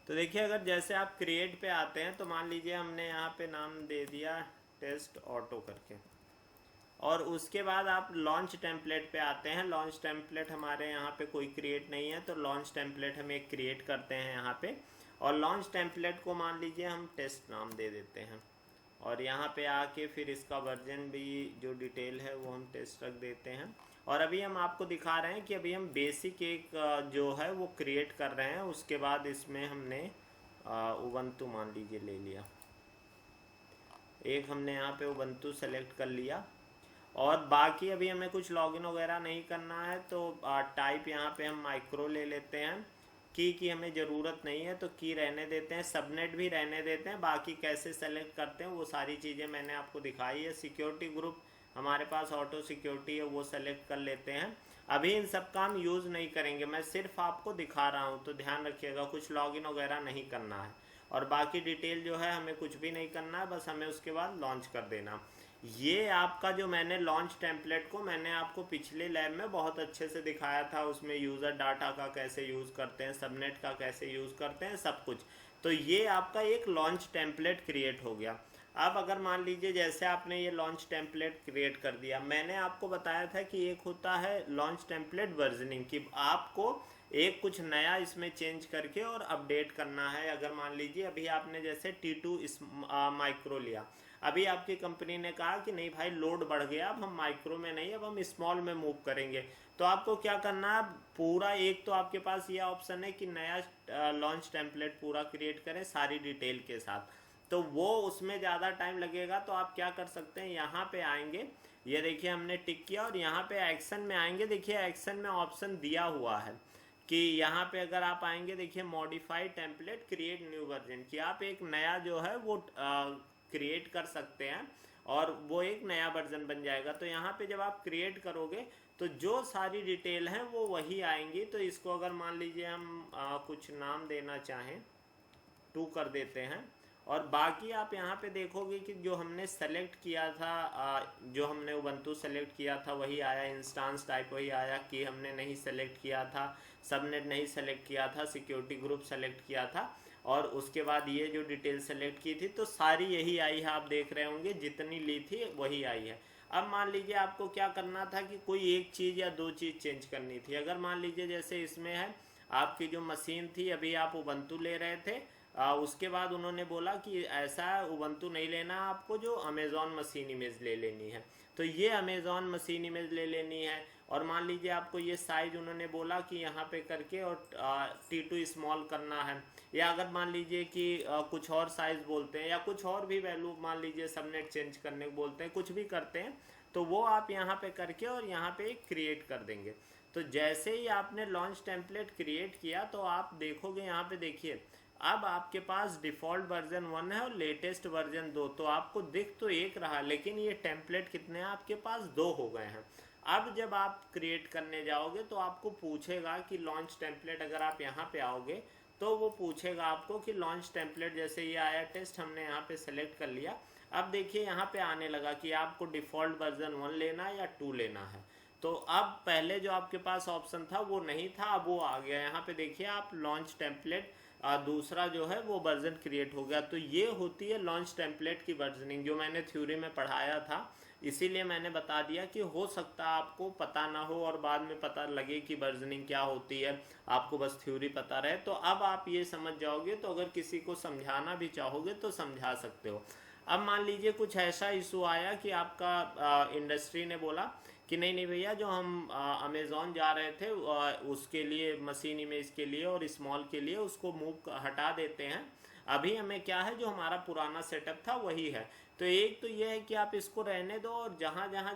तो देखिए, अगर जैसे आप क्रिएट पे आते हैं, तो मान लीजिए हमने यहाँ पे नाम दे दिया टेस्ट ऑटो करके, और उसके बाद आप लॉन्च टेम्पलेट पे आते हैं। लॉन्च टेम्पलेट हमारे यहाँ पे कोई क्रिएट नहीं है, तो लॉन्च टेम्पलेट हम एक क्रिएट करते हैं यहाँ पे, और लॉन्च टेम्पलेट को मान लीजिए हम टेस्ट नाम दे देते हैं, और यहाँ पे आके फिर इसका वर्जन भी जो डिटेल है वो हम टेस्ट रख देते हैं। और अभी हम आपको दिखा रहे हैं कि अभी हम बेसिक एक जो है वो क्रिएट कर रहे हैं। उसके बाद इसमें हमने उबंटू मान लीजिए ले लिया, एक हमने यहाँ पे उबंटू सेलेक्ट कर लिया, और बाकी अभी हमें कुछ लॉगिन वगैरह नहीं करना है। तो टाइप यहाँ पे हम माइक्रो ले लेते हैं। की हमें ज़रूरत नहीं है, तो की रहने देते हैं, सबनेट भी रहने देते हैं। बाकी कैसे सेलेक्ट करते हैं वो सारी चीज़ें मैंने आपको दिखाई है। सिक्योरिटी ग्रुप हमारे पास ऑटो सिक्योरिटी है, वो सेलेक्ट कर लेते हैं। अभी इन सब का हम यूज़ नहीं करेंगे, मैं सिर्फ आपको दिखा रहा हूँ, तो ध्यान रखिएगा कुछ लॉगिन वगैरह नहीं करना है। और बाकी डिटेल जो है हमें कुछ भी नहीं करना है, बस हमें उसके बाद लॉन्च कर देना। ये आपका जो मैंने लॉन्च टेम्पलेट को मैंने आपको पिछले लैब में बहुत अच्छे से दिखाया था, उसमें यूज़र डाटा का कैसे यूज़ करते हैं, सबनेट का कैसे यूज़ करते हैं, सब कुछ। तो ये आपका एक लॉन्च टेम्पलेट क्रिएट हो गया। अब अगर मान लीजिए जैसे आपने ये लॉन्च टेम्पलेट क्रिएट कर दिया, मैंने आपको बताया था कि एक होता है लॉन्च टेम्पलेट वर्जनिंग, कि आपको एक कुछ नया इसमें चेंज करके और अपडेट करना है। अगर मान लीजिए अभी आपने जैसे T2 इस माइक्रो लिया, अभी आपकी कंपनी ने कहा कि नहीं भाई लोड बढ़ गया, अब हम माइक्रो में नहीं, अब हम स्मॉल में मूव करेंगे। तो आपको क्या करना है, पूरा एक तो आपके पास ये ऑप्शन है कि नया लॉन्च टेम्पलेट पूरा क्रिएट करें सारी डिटेल के साथ, तो वो उसमें ज़्यादा टाइम लगेगा। तो आप क्या कर सकते हैं, यहाँ पे आएंगे, ये देखिए हमने टिक किया, और यहाँ पे एक्शन में आएंगे। देखिए एक्शन में ऑप्शन दिया हुआ है कि यहाँ पे अगर आप आएंगे, देखिए modify template create new version, कि आप एक नया जो है वो क्रिएट कर सकते हैं, और वो एक नया वर्जन बन जाएगा। तो यहाँ पे जब आप क्रिएट करोगे तो जो सारी डिटेल हैं वो वही आएंगी। तो इसको अगर मान लीजिए हम कुछ नाम देना चाहें, 2 कर देते हैं, और बाकी आप यहाँ पे देखोगे कि जो हमने सेलेक्ट किया था, जो हमने उबंटू सेलेक्ट किया था वही आया, इंस्टांस टाइप वही आया, कि हमने नहीं सेलेक्ट किया था, सबनेट नहीं सेलेक्ट किया था, सिक्योरिटी ग्रुप सेलेक्ट किया था, और उसके बाद ये जो डिटेल सेलेक्ट की थी, तो सारी यही आई है। आप देख रहे होंगे जितनी ली थी वही आई है। अब मान लीजिए आपको क्या करना था कि कोई एक चीज़ या दो चीज़ चेंज करनी थी। अगर मान लीजिए जैसे इसमें है, आपकी जो मशीन थी, अभी आप उबंटू ले रहे थे, उसके बाद उन्होंने बोला कि ऐसा उबंटू नहीं लेना आपको, जो अमेज़ॉन मशीन इमेज ले लेनी है। तो ये अमेज़ॉन मशीन इमेज ले लेनी है, और मान लीजिए आपको ये साइज उन्होंने बोला कि यहाँ पे करके और T2 स्मॉल करना है, या अगर मान लीजिए कि कुछ और साइज़ बोलते हैं, या कुछ और भी वैल्यू मान लीजिए सबनेट चेंज करने को बोलते हैं, कुछ भी करते हैं, तो वो आप यहाँ पे करके और यहाँ पे क्रिएट कर देंगे। तो जैसे ही आपने लॉन्च टेम्पलेट क्रिएट किया, तो आप देखोगे यहाँ पे, देखिए अब आपके पास डिफ़ॉल्ट वर्जन 1 है और लेटेस्ट वर्जन 2, तो आपको दिख तो एक रहा, लेकिन ये टेम्पलेट कितने हैं आपके पास, 2 हो गए हैं। अब जब आप क्रिएट करने जाओगे तो आपको पूछेगा कि लॉन्च टेम्पलेट, अगर आप यहाँ पे आओगे तो वो पूछेगा आपको कि लॉन्च टेम्पलेट, जैसे ये आया टेस्ट, हमने यहाँ पे सेलेक्ट कर लिया। अब देखिए यहाँ पे आने लगा कि आपको डिफ़ॉल्ट वर्जन 1 लेना है या 2 लेना है। तो अब पहले जो आपके पास ऑप्शन था वो नहीं था, अब वो आ गया। यहाँ पे देखिए आप लॉन्च टेम्पलेट दूसरा जो है वो वर्जन क्रिएट हो गया। तो ये होती है लॉन्च टेम्पलेट की वर्जनिंग, जो मैंने थ्योरी में पढ़ाया था, इसीलिए मैंने बता दिया कि हो सकता है आपको पता ना हो और बाद में पता लगे कि वर्जनिंग क्या होती है, आपको बस थ्योरी पता रहे। तो अब आप ये समझ जाओगे, तो अगर किसी को समझाना भी चाहोगे तो समझा सकते हो। अब मान लीजिए कुछ ऐसा इशू आया कि आपका इंडस्ट्री ने बोला कि नहीं नहीं भैया, जो हम अमेज़ॉन जा रहे थे उसके लिए, मशीन इमेज के लिए और स्मॉल के लिए, उसको हटा देते हैं। अभी हमें क्या है, जो हमारा पुराना सेटअप था वही है। तो एक तो ये है कि आप इसको रहने दो, और जहाँ जहाँ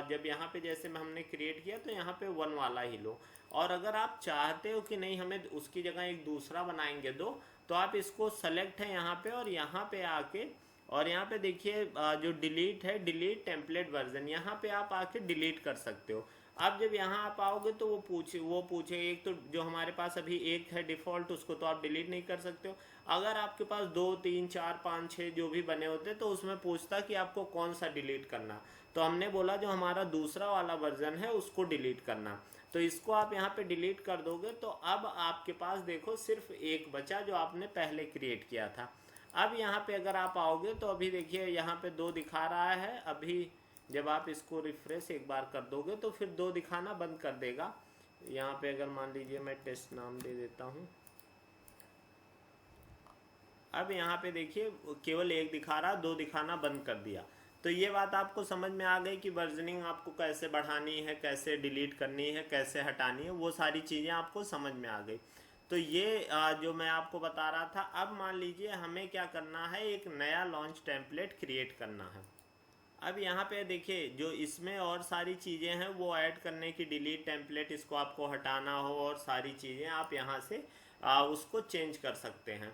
जब यहाँ पे जैसे में हमने क्रिएट किया तो यहाँ पे 1 वाला ही लो। और अगर आप चाहते हो कि नहीं हमें उसकी जगह एक दूसरा बनाएंगे दो, तो आप इसको सेलेक्ट है यहाँ पे, और यहाँ पे आके, और यहाँ पे देखिए जो डिलीट है, डिलीट टेम्पलेट वर्जन, यहाँ पे आप आके डिलीट कर सकते हो। अब जब यहाँ आप आओगे तो वो पूछे एक तो जो हमारे पास अभी एक है डिफ़ॉल्ट, उसको तो आप डिलीट नहीं कर सकते हो। अगर आपके पास 2 3 4 5 6 जो भी बने होते तो उसमें पूछता कि आपको कौन सा डिलीट करना। तो हमने बोला जो हमारा दूसरा वाला वर्जन है उसको डिलीट करना। तो इसको आप यहाँ पे डिलीट कर दोगे तो अब आपके पास देखो सिर्फ एक बचा जो आपने पहले क्रिएट किया था। अब यहाँ पे अगर आप आओगे तो अभी देखिए यहाँ पे 2 दिखा रहा है। अभी जब आप इसको रिफ्रेश एक बार कर दोगे तो फिर 2 दिखाना बंद कर देगा। यहाँ पे अगर मान लीजिए मैं टेस्ट नाम दे देता हूँ, अब यहाँ पे देखिए केवल 1 दिखा रहा, 2 दिखाना बंद कर दिया। तो ये बात आपको समझ में आ गई कि वर्जनिंग आपको कैसे बढ़ानी है, कैसे डिलीट करनी है, कैसे हटानी है, वो सारी चीज़ें आपको समझ में आ गई। तो ये जो मैं आपको बता रहा था। अब मान लीजिए हमें क्या करना है, एक नया लॉन्च टेम्पलेट क्रिएट करना है। अब यहाँ पे देखिए जो इसमें और सारी चीज़ें हैं वो ऐड करने की, डिलीट टेम्पलेट, इसको आपको हटाना हो और सारी चीज़ें आप यहाँ से उसको चेंज कर सकते हैं।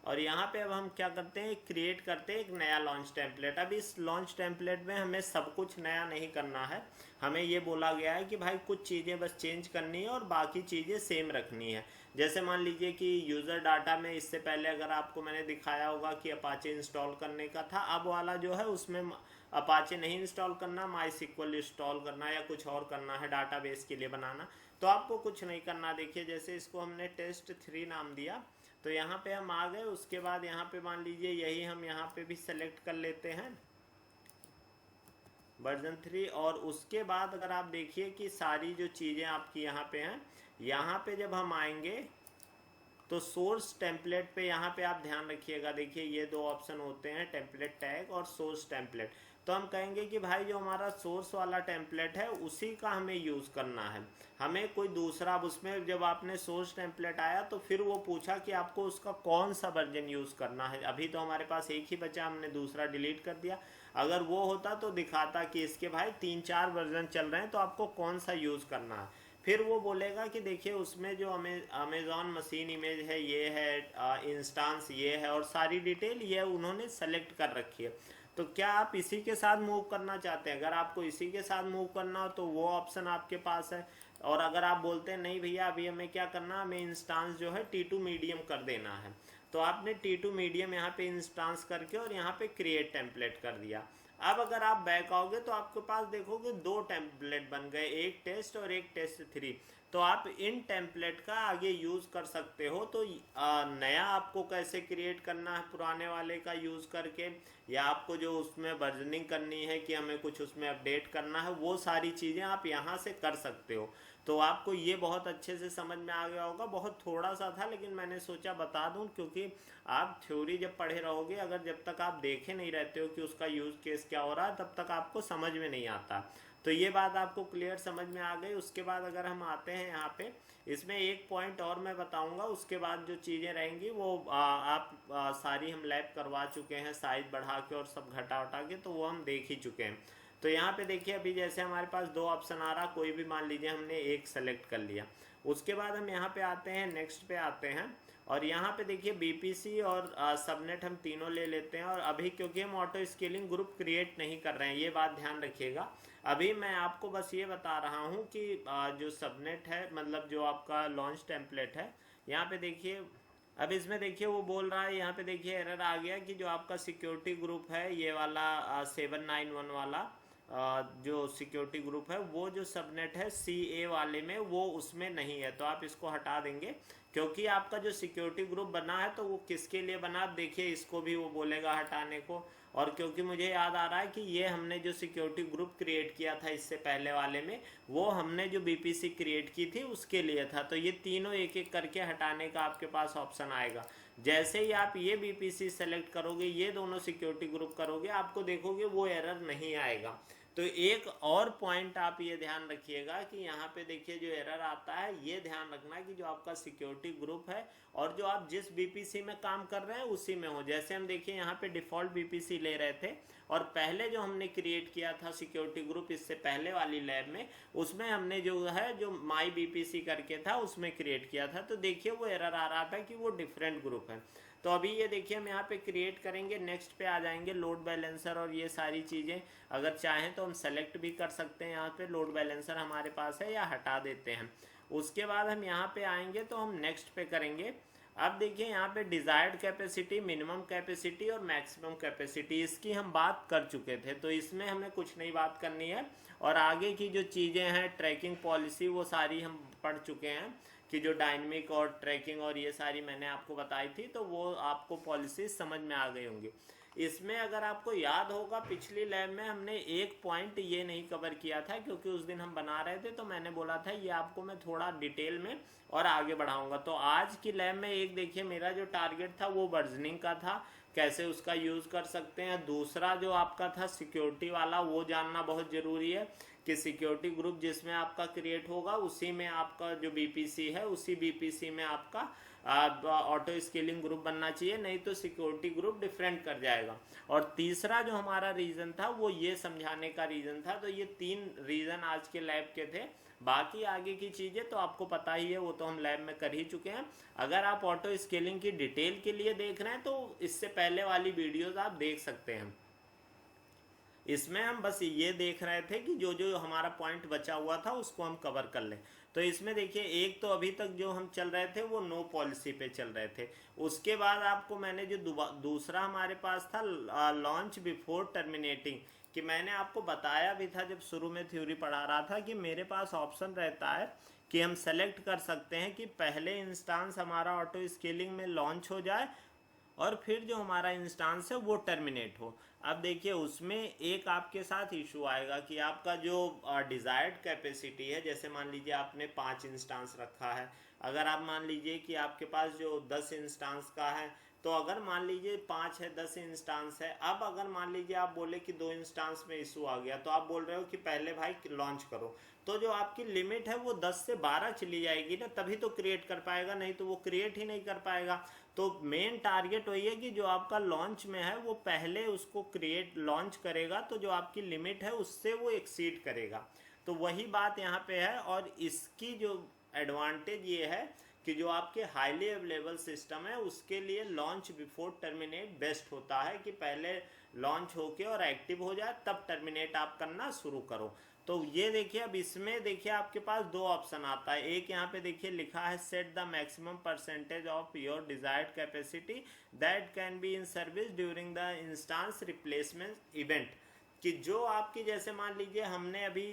और यहाँ पे अब हम क्या करते हैं, क्रिएट करते हैं एक नया लॉन्च टेम्पलेट। अब इस लॉन्च टेम्पलेट में हमें सब कुछ नया नहीं करना है। हमें ये बोला गया है कि भाई कुछ चीज़ें बस चेंज करनी है और बाकी चीज़ें सेम रखनी है। जैसे मान लीजिए कि यूज़र डाटा में इससे पहले अगर आपको मैंने दिखाया होगा कि अपाचे इंस्टॉल करने का था, अब वाला जो है उसमें अपाचे नहीं इंस्टॉल करना, MySQL इंस्टॉल करना या कुछ और करना है डाटाबेस के लिए बनाना। तो आपको कुछ नहीं करना। देखिए जैसे इसको हमने test3 नाम दिया, तो यहाँ पे हम आ गए। उसके बाद यहाँ पे मान लीजिए यही हम यहाँ पे भी सेलेक्ट कर लेते हैं वर्जन 3। और उसके बाद अगर आप देखिए कि सारी जो चीज़ें आपकी यहाँ पे हैं, यहाँ पे जब हम आएंगे तो सोर्स टेम्पलेट पे यहाँ पे आप ध्यान रखिएगा। देखिए ये 2 ऑप्शन होते हैं, टेम्पलेट टैग और सोर्स टेम्पलेट। तो हम कहेंगे कि भाई जो हमारा सोर्स वाला टेम्पलेट है उसी का हमें यूज़ करना है, हमें कोई दूसरा। उसमें जब आपने सोर्स टेम्पलेट आया तो फिर वो पूछा कि आपको उसका कौन सा वर्जन यूज़ करना है। अभी तो हमारे पास एक ही बचा, हमने दूसरा डिलीट कर दिया। अगर वो होता तो दिखाता कि इसके भाई 3 4 वर्जन चल रहे हैं, तो आपको कौन सा यूज़ करना है। फिर वो बोलेगा कि देखिए उसमें जो अमेज़ॉन मशीन इमेज है ये है, इंस्टांस ये है, और सारी डिटेल ये उन्होंने सेलेक्ट कर रखी है। तो क्या आप इसी के साथ मूव करना चाहते हैं? अगर आपको इसी के साथ मूव करना हो तो वो ऑप्शन आपके पास है। और अगर आप बोलते हैं नहीं भैया अभी हमें क्या करना, हमें इंस्टांस जो है T2 मीडियम कर देना है, तो आपने T2 मीडियम यहाँ पे इंस्टांस करके और यहाँ पे क्रिएट टेम्पलेट कर दिया। अब अगर आप बैक आओगे तो आपके पास देखोगे 2 टेम्पलेट बन गए, एक टेस्ट और एक test3। तो आप इन टेम्पलेट का आगे यूज़ कर सकते हो। तो नया आपको कैसे क्रिएट करना है पुराने वाले का यूज़ करके, या आपको जो उसमें वर्जनिंग करनी है कि हमें कुछ उसमें अपडेट करना है, वो सारी चीज़ें आप यहाँ से कर सकते हो। तो आपको ये बहुत अच्छे से समझ में आ गया होगा। बहुत थोड़ा सा था लेकिन मैंने सोचा बता दूं, क्योंकि आप थ्योरी जब पढ़े रहोगे, अगर जब तक आप देखे नहीं रहते हो कि उसका यूज़ केस क्या हो रहा है, तब तक आपको समझ में नहीं आता। तो ये बात आपको क्लियर समझ में आ गई। उसके बाद अगर हम आते हैं यहाँ पे, इसमें एक पॉइंट और मैं बताऊंगा, उसके बाद जो चीज़ें रहेंगी वो सारी हम लैब करवा चुके हैं, साइज बढ़ा के और सब घटा उठा के, तो वो हम देख ही चुके हैं। तो यहाँ पे देखिए अभी जैसे हमारे पास 2 ऑप्शन आ रहा, कोई भी मान लीजिए हमने एक सेलेक्ट कर लिया। उसके बाद हम यहाँ पे आते हैं, नेक्स्ट पे आते हैं, और यहाँ पे देखिए BPC और सबनेट हम तीनों ले लेते हैं। और अभी क्योंकि हम ऑटो स्केलिंग ग्रुप क्रिएट नहीं कर रहे हैं, ये बात ध्यान रखिएगा। अभी मैं आपको बस ये बता रहा हूँ कि जो सबनेट है, मतलब जो आपका लॉन्च टेम्पलेट है, यहाँ पे देखिए अब इसमें देखिए वो बोल रहा है, यहाँ पे देखिए एरर आ गया कि जो आपका सिक्योरिटी ग्रुप है ये वाला 791 वाला जो सिक्योरिटी ग्रुप है, वो जो सबनेट है CA वाले में वो उसमें नहीं है। तो आप इसको हटा देंगे, क्योंकि आपका जो सिक्योरिटी ग्रुप बना है तो वो किसके लिए बना, देखिए इसको भी वो बोलेगा हटाने को। और क्योंकि मुझे याद आ रहा है कि ये हमने जो सिक्योरिटी ग्रुप क्रिएट किया था इससे पहले वाले में, वो हमने जो BPC क्रिएट की थी उसके लिए था। तो ये तीनों एक एक करके हटाने का आपके पास ऑप्शन आएगा। जैसे ही आप ये BPC सेलेक्ट करोगे, ये दोनों सिक्योरिटी ग्रुप करोगे, आपको देखोगे वो एरर नहीं आएगा। तो एक और पॉइंट आप ये ध्यान रखिएगा कि यहाँ पे देखिए जो एरर आता है, ये ध्यान रखना कि जो आपका सिक्योरिटी ग्रुप है और जो आप जिस बीपीसी में काम कर रहे हैं उसी में हो। जैसे हम देखिए यहाँ पे डिफ़ॉल्ट बीपीसी ले रहे थे और पहले जो हमने क्रिएट किया था सिक्योरिटी ग्रुप इससे पहले वाली लैब में, उसमें हमने जो है जो माई बीपीसी करके था उसमें क्रिएट किया था। तो देखिए वो एरर आ रहा था कि वो डिफरेंट ग्रुप है। तो अभी ये देखिए हम यहाँ पे क्रिएट करेंगे, नेक्स्ट पे आ जाएंगे, लोड बैलेंसर और ये सारी चीज़ें अगर चाहें तो हम सेलेक्ट भी कर सकते हैं। यहाँ पे लोड बैलेंसर हमारे पास है या हटा देते हैं। उसके बाद हम यहाँ पे आएंगे तो हम नेक्स्ट पे करेंगे। अब देखिए यहाँ पे डिज़ायर्ड कैपेसिटी, मिनिमम कैपेसिटी और मैक्सिमम कैपेसिटी, इसकी हम बात कर चुके थे, तो इसमें हमें कुछ नहीं बात करनी है। और आगे की जो चीज़ें हैं ट्रैकिंग पॉलिसी वो सारी हम पढ़ चुके हैं कि जो डायनेमिक और ट्रैकिंग और ये सारी मैंने आपको बताई थी, तो वो आपको पॉलिसी समझ में आ गई होंगी। इसमें अगर आपको याद होगा पिछली लैब में हमने एक पॉइंट ये नहीं कवर किया था, क्योंकि उस दिन हम बना रहे थे तो मैंने बोला था ये आपको मैं थोड़ा डिटेल में और आगे बढ़ाऊंगा। तो आज की लैब में एक देखिए मेरा जो टारगेट था वो वर्जनिंग का था, कैसे उसका यूज़ कर सकते हैं। दूसरा जो आपका था सिक्योरिटी वाला, वो जानना बहुत ज़रूरी है कि सिक्योरिटी ग्रुप जिसमें आपका क्रिएट होगा उसी में आपका जो बीपीसी है उसी बीपीसी में आपका ऑटो स्केलिंग ग्रुप बनना चाहिए, नहीं तो सिक्योरिटी ग्रुप डिफरेंट कर जाएगा। और तीसरा जो हमारा रीज़न था वो ये समझाने का रीज़न था। तो ये 3 रीज़न आज के लैब के थे। बाकी आगे की चीज़ें तो आपको पता ही है, वो तो हम लैब में कर ही चुके हैं। अगर आप ऑटो स्केलिंग की डिटेल के लिए देख रहे हैं तो इससे पहले वाली वीडियोज़ आप देख सकते हैं। इसमें हम बस ये देख रहे थे कि जो जो हमारा पॉइंट बचा हुआ था उसको हम कवर कर लें। तो इसमें देखिए एक तो अभी तक जो हम चल रहे थे वो नो पॉलिसी पे चल रहे थे। उसके बाद आपको मैंने जो दूसरा हमारे पास था लॉन्च बिफोर टर्मिनेटिंग, कि मैंने आपको बताया भी था जब शुरू में थ्योरी पढ़ा रहा था कि मेरे पास ऑप्शन रहता है कि हम सेलेक्ट कर सकते हैं कि पहले इंस्टांस हमारा ऑटो स्केलिंग में लॉन्च हो जाए और फिर जो हमारा इंस्टांस है वो टर्मिनेट हो। अब देखिए उसमें एक आपके साथ इशू आएगा कि आपका जो डिज़ायर्ड कैपेसिटी है, जैसे मान लीजिए आपने 5 इंस्टांस रखा है, अगर आप मान लीजिए कि आपके पास जो 10 इंस्टांस का है, तो अगर मान लीजिए 5 है 10 इंस्टांस है, अब अगर मान लीजिए आप बोले कि 2 इंस्टांस में इशू आ गया, तो आप बोल रहे हो कि पहले भाई लॉन्च करो, तो जो आपकी लिमिट है वो 10 से 12 चली जाएगी ना, तभी तो क्रिएट कर पाएगा, नहीं तो वो क्रिएट ही नहीं कर पाएगा। तो मेन टारगेट वही है कि जो आपका लॉन्च में है वो पहले उसको क्रिएट लॉन्च करेगा, तो जो आपकी लिमिट है उससे वो एक्सीड करेगा। तो वही बात यहाँ पे है। और इसकी जो एडवांटेज ये है कि जो आपके हाईली अवेलेबल सिस्टम है उसके लिए लॉन्च बिफोर टर्मिनेट बेस्ट होता है, कि पहले लॉन्च होके और एक्टिव हो जाए तब टर्मिनेट आप करना शुरू करो। तो ये देखिए अब इसमें देखिए आपके पास 2 ऑप्शन आता है। एक यहाँ पे देखिए लिखा है set the maximum percentage of your desired capacity that can be in service during the instance replacement event, कि जो आपकी जैसे मान लीजिए हमने अभी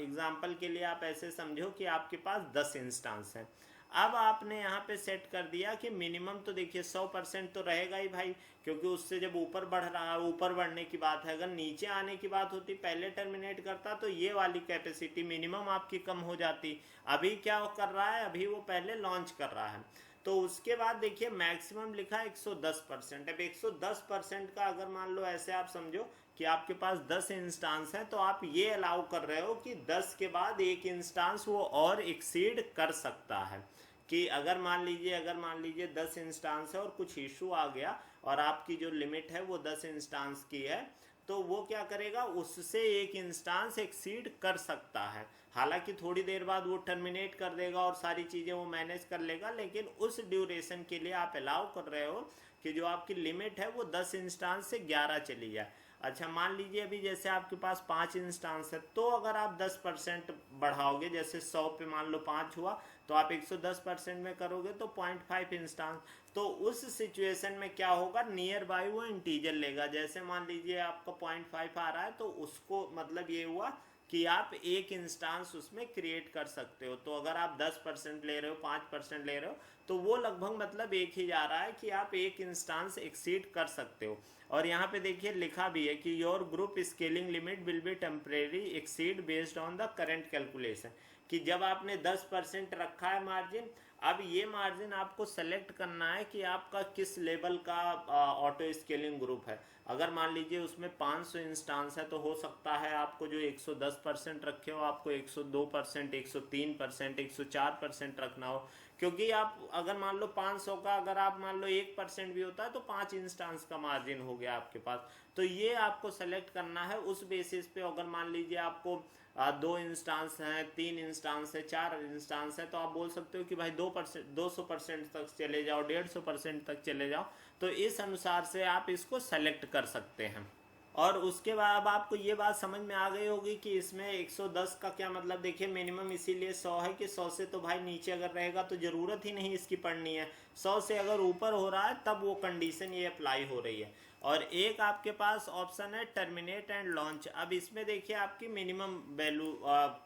एग्जांपल के लिए आप ऐसे समझो कि आपके पास 10 इंस्टांस है। अब आपने यहाँ पे सेट कर दिया कि मिनिमम तो देखिए 100% तो रहेगा ही भाई, क्योंकि उससे जब ऊपर बढ़ रहा है, ऊपर बढ़ने की बात है, अगर नीचे आने की बात होती पहले टर्मिनेट करता तो ये वाली कैपेसिटी मिनिमम आपकी कम हो जाती। अभी क्या कर रहा है, अभी वो पहले लॉन्च कर रहा है। तो उसके बाद देखिए मैक्सिमम लिखा है 110%। अब 110% का अगर मान लो ऐसे आप समझो कि आपके पास 10 इंस्टांस हैं, तो आप ये अलाउ कर रहे हो कि 10 के बाद एक इंस्टांस वो और एक्सीड कर सकता है। कि अगर मान लीजिए 10 इंस्टांस है और कुछ इशू आ गया और आपकी जो लिमिट है वो 10 इंस्टांस की है, तो वो क्या करेगा, उससे एक इंस्टांस एक्सीड कर सकता है। हालांकि थोड़ी देर बाद वो टर्मिनेट कर देगा और सारी चीज़ें वो मैनेज कर लेगा, लेकिन उस ड्यूरेशन के लिए आप अलाउ कर रहे हो कि जो आपकी लिमिट है वो 10 इंस्टांस से 11 चली जाए। अच्छा मान लीजिए अभी जैसे आपके पास 5 इंस्टांस है, तो अगर आप 10% बढ़ाओगे, जैसे 100 पे मान लो 5 हुआ, तो आप 110% में करोगे तो 0.5 इंस्टांस। तो उस सिचुएशन में क्या होगा, नियर बाई वो इंटीजर लेगा। जैसे मान लीजिए आपका 0.5 आ रहा है, तो उसको मतलब ये हुआ कि आप एक इंस्टांस उसमें क्रिएट कर सकते हो। तो अगर आप 10% ले रहे हो, 5% ले रहे हो, तो वो लगभग मतलब एक ही जा रहा है कि आप एक इंस्टांस एक्सीड कर सकते हो। और यहाँ पे देखिए लिखा भी है कि your group scaling limit will be temporary exceed based on the current calculation, कि जब आपने 10% रखा है मार्जिन, अब ये मार्जिन आपको सेलेक्ट करना है कि आपका किस लेवल का ऑटो स्केलिंग ग्रुप है। अगर मान लीजिए उसमें 500 इंस्टांस है तो हो सकता है आपको जो 110% रखे हो आपको 102%, 103%, 104% रखना हो, क्योंकि आप अगर मान लो 500 का अगर आप मान लो 1% भी होता है तो 5 इंस्टांस का मार्जिन हो गया आपके पास। तो ये आपको सेलेक्ट करना है उस बेसिस पे। अगर मान लीजिए आपको 2 इंस्टांस हैं, 3 इंस्टांस है, 4 इंस्टांस है, तो आप बोल सकते हो कि भाई 2%, 200% तक चले जाओ, 150% तक चले जाओ। तो इस अनुसार से आप इसको सेलेक्ट कर सकते हैं। और उसके बाद अब आपको ये बात समझ में आ गई होगी कि इसमें 110 का क्या मतलब। देखिए मिनिमम इसीलिए 100 है कि 100 से तो भाई नीचे अगर रहेगा तो ज़रूरत ही नहीं इसकी पढ़नी है। 100 से अगर ऊपर हो रहा है तब वो कंडीशन ये अप्लाई हो रही है। और एक आपके पास ऑप्शन है टर्मिनेट एंड लॉन्च। अब इसमें देखिए आपकी मिनिमम वैल्यू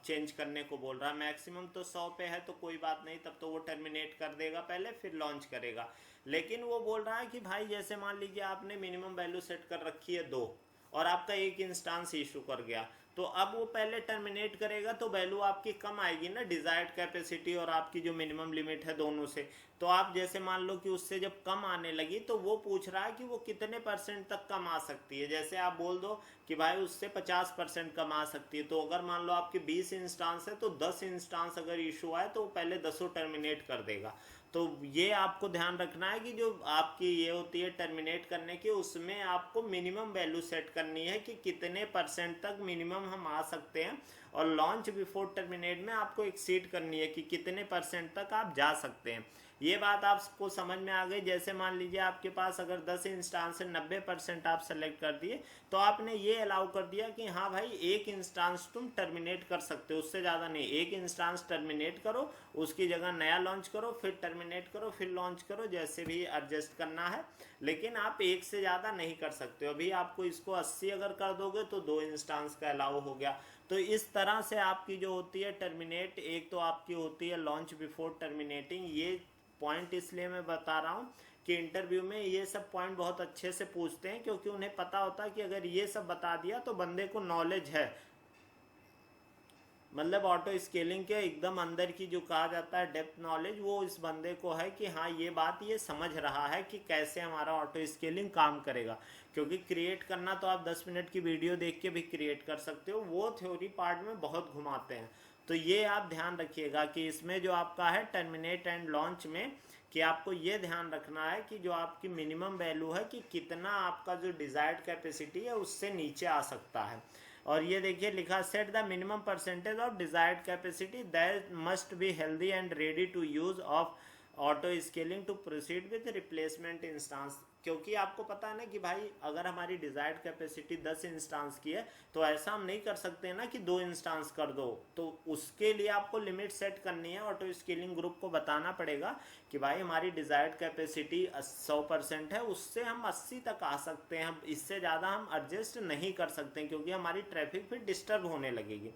चेंज करने को बोल रहा है। मैक्सिमम तो 100 पे है तो कोई बात नहीं, तब तो वो टर्मिनेट कर देगा पहले फिर लॉन्च करेगा। लेकिन वो बोल रहा है कि भाई जैसे मान लीजिए आपने मिनिमम वैल्यू सेट कर रखी है 2 और आपका एक इंस्टांस इशू कर गया, तो अब वो पहले टर्मिनेट करेगा तो वैल्यू आपकी कम आएगी ना, डिजायर्ड कैपेसिटी और आपकी जो मिनिमम लिमिट है दोनों से। तो आप जैसे मान लो कि उससे जब कम आने लगी तो वो पूछ रहा है कि वो कितने परसेंट तक कम आ सकती है। जैसे आप बोल दो कि भाई उससे 50% कम आ सकती है, तो अगर मान लो आपके 20 इंस्टांस है तो 10 इंस्टांस अगर इशू आए तो वो पहले 10 टर्मिनेट कर देगा। तो ये आपको ध्यान रखना है कि जो आपकी ये होती है टर्मिनेट करने की, उसमें आपको मिनिमम वैल्यू सेट करनी है कि कितने परसेंट तक मिनिमम हम आ सकते हैं, और लॉन्च बिफोर टर्मिनेट में आपको एक्सीड करनी है कि कितने परसेंट तक आप जा सकते हैं। ये बात आपको समझ में आ गई। जैसे मान लीजिए आपके पास अगर 10 इंस्टांस से 90% आप सेलेक्ट कर दिए तो आपने ये अलाउ कर दिया कि हाँ भाई एक इंस्टांस तुम टर्मिनेट कर सकते हो, उससे ज़्यादा नहीं। एक इंस्टांस टर्मिनेट करो, उसकी जगह नया लॉन्च करो, फिर टर्मिनेट करो, फिर लॉन्च करो, जैसे भी एडजस्ट करना है। लेकिन आप एक से ज़्यादा नहीं कर सकते हो। अभी आपको इसको 80 अगर कर दोगे तो 2 इंस्टांस का अलाउ हो गया। तो इस तरह से आपकी जो होती है टर्मिनेट, एक तो आपकी होती है लॉन्च बिफोर टर्मिनेटिंग। ये पॉइंट इसलिए मैं बता रहा हूँ कि इंटरव्यू में ये सब पॉइंट बहुत अच्छे से पूछते हैं, क्योंकि उन्हें पता होता है कि अगर ये सब बता दिया तो बंदे को नॉलेज है, मतलब ऑटो स्केलिंग के एकदम अंदर की जो कहा जाता है डेप्थ नॉलेज, वो इस बंदे को है कि हाँ ये बात ये समझ रहा है कि कैसे हमारा ऑटो स्केलिंग काम करेगा। क्योंकि क्रिएट करना तो आप 10 मिनट की वीडियो देख के भी क्रिएट कर सकते हो, वो थ्योरी पार्ट में बहुत घुमाते हैं। तो ये आप ध्यान रखिएगा कि इसमें जो आपका है टर्मिनेट एंड लॉन्च में, कि आपको ये ध्यान रखना है कि जो आपकी मिनिमम वैल्यू है कि कितना आपका जो डिजायर्ड कैपेसिटी है उससे नीचे आ सकता है। और ये देखिए लिखा, set the minimum percentage of desired capacity that must be healthy and ready to use of auto scaling to proceed with replacement instance. क्योंकि आपको पता है ना कि भाई अगर हमारी डिजायर्ड कैपेसिटी 10 इंस्टांस की है तो ऐसा हम नहीं कर सकते ना कि 2 इंस्टांस कर दो। तो उसके लिए आपको लिमिट सेट करनी है। ऑटो स्केलिंग ग्रुप को बताना पड़ेगा कि भाई हमारी डिजायर्ड कैपेसिटी 100% है, उससे हम 80 तक आ सकते हैं, इससे ज़्यादा हम एडजस्ट नहीं कर सकते क्योंकि हमारी ट्रैफिक फिर डिस्टर्ब होने लगेगी।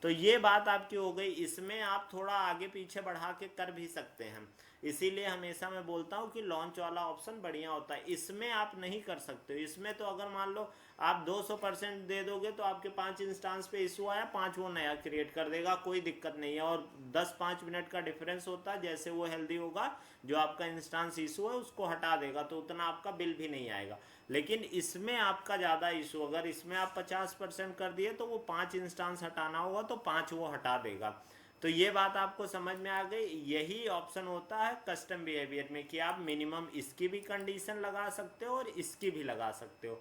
तो ये बात आपकी हो गई। इसमें आप थोड़ा आगे पीछे बढ़ा के कर भी सकते हैं, इसीलिए हमेशा मैं बोलता हूँ कि लॉन्च वाला ऑप्शन बढ़िया होता है। इसमें आप नहीं कर सकते हो। इसमें तो अगर मान लो आप 200% दे दोगे तो आपके 5 इंस्टांस पे इशू आया, 5 वो नया क्रिएट कर देगा, कोई दिक्कत नहीं है। और 10-5 मिनट का डिफरेंस होता है, जैसे वो हेल्दी होगा जो आपका इंस्टांस इशू है उसको हटा देगा, तो उतना आपका बिल भी नहीं आएगा। लेकिन इसमें आपका ज़्यादा इशू, अगर इसमें आप 50% कर दिए तो वो 5 इंस्टांस हटाना होगा तो 5 वो हटा देगा। तो ये बात आपको समझ में आ गई। यही ऑप्शन होता है कस्टम बिहेवियर में कि आप मिनिमम इसकी भी कंडीशन लगा सकते हो और इसकी भी लगा सकते हो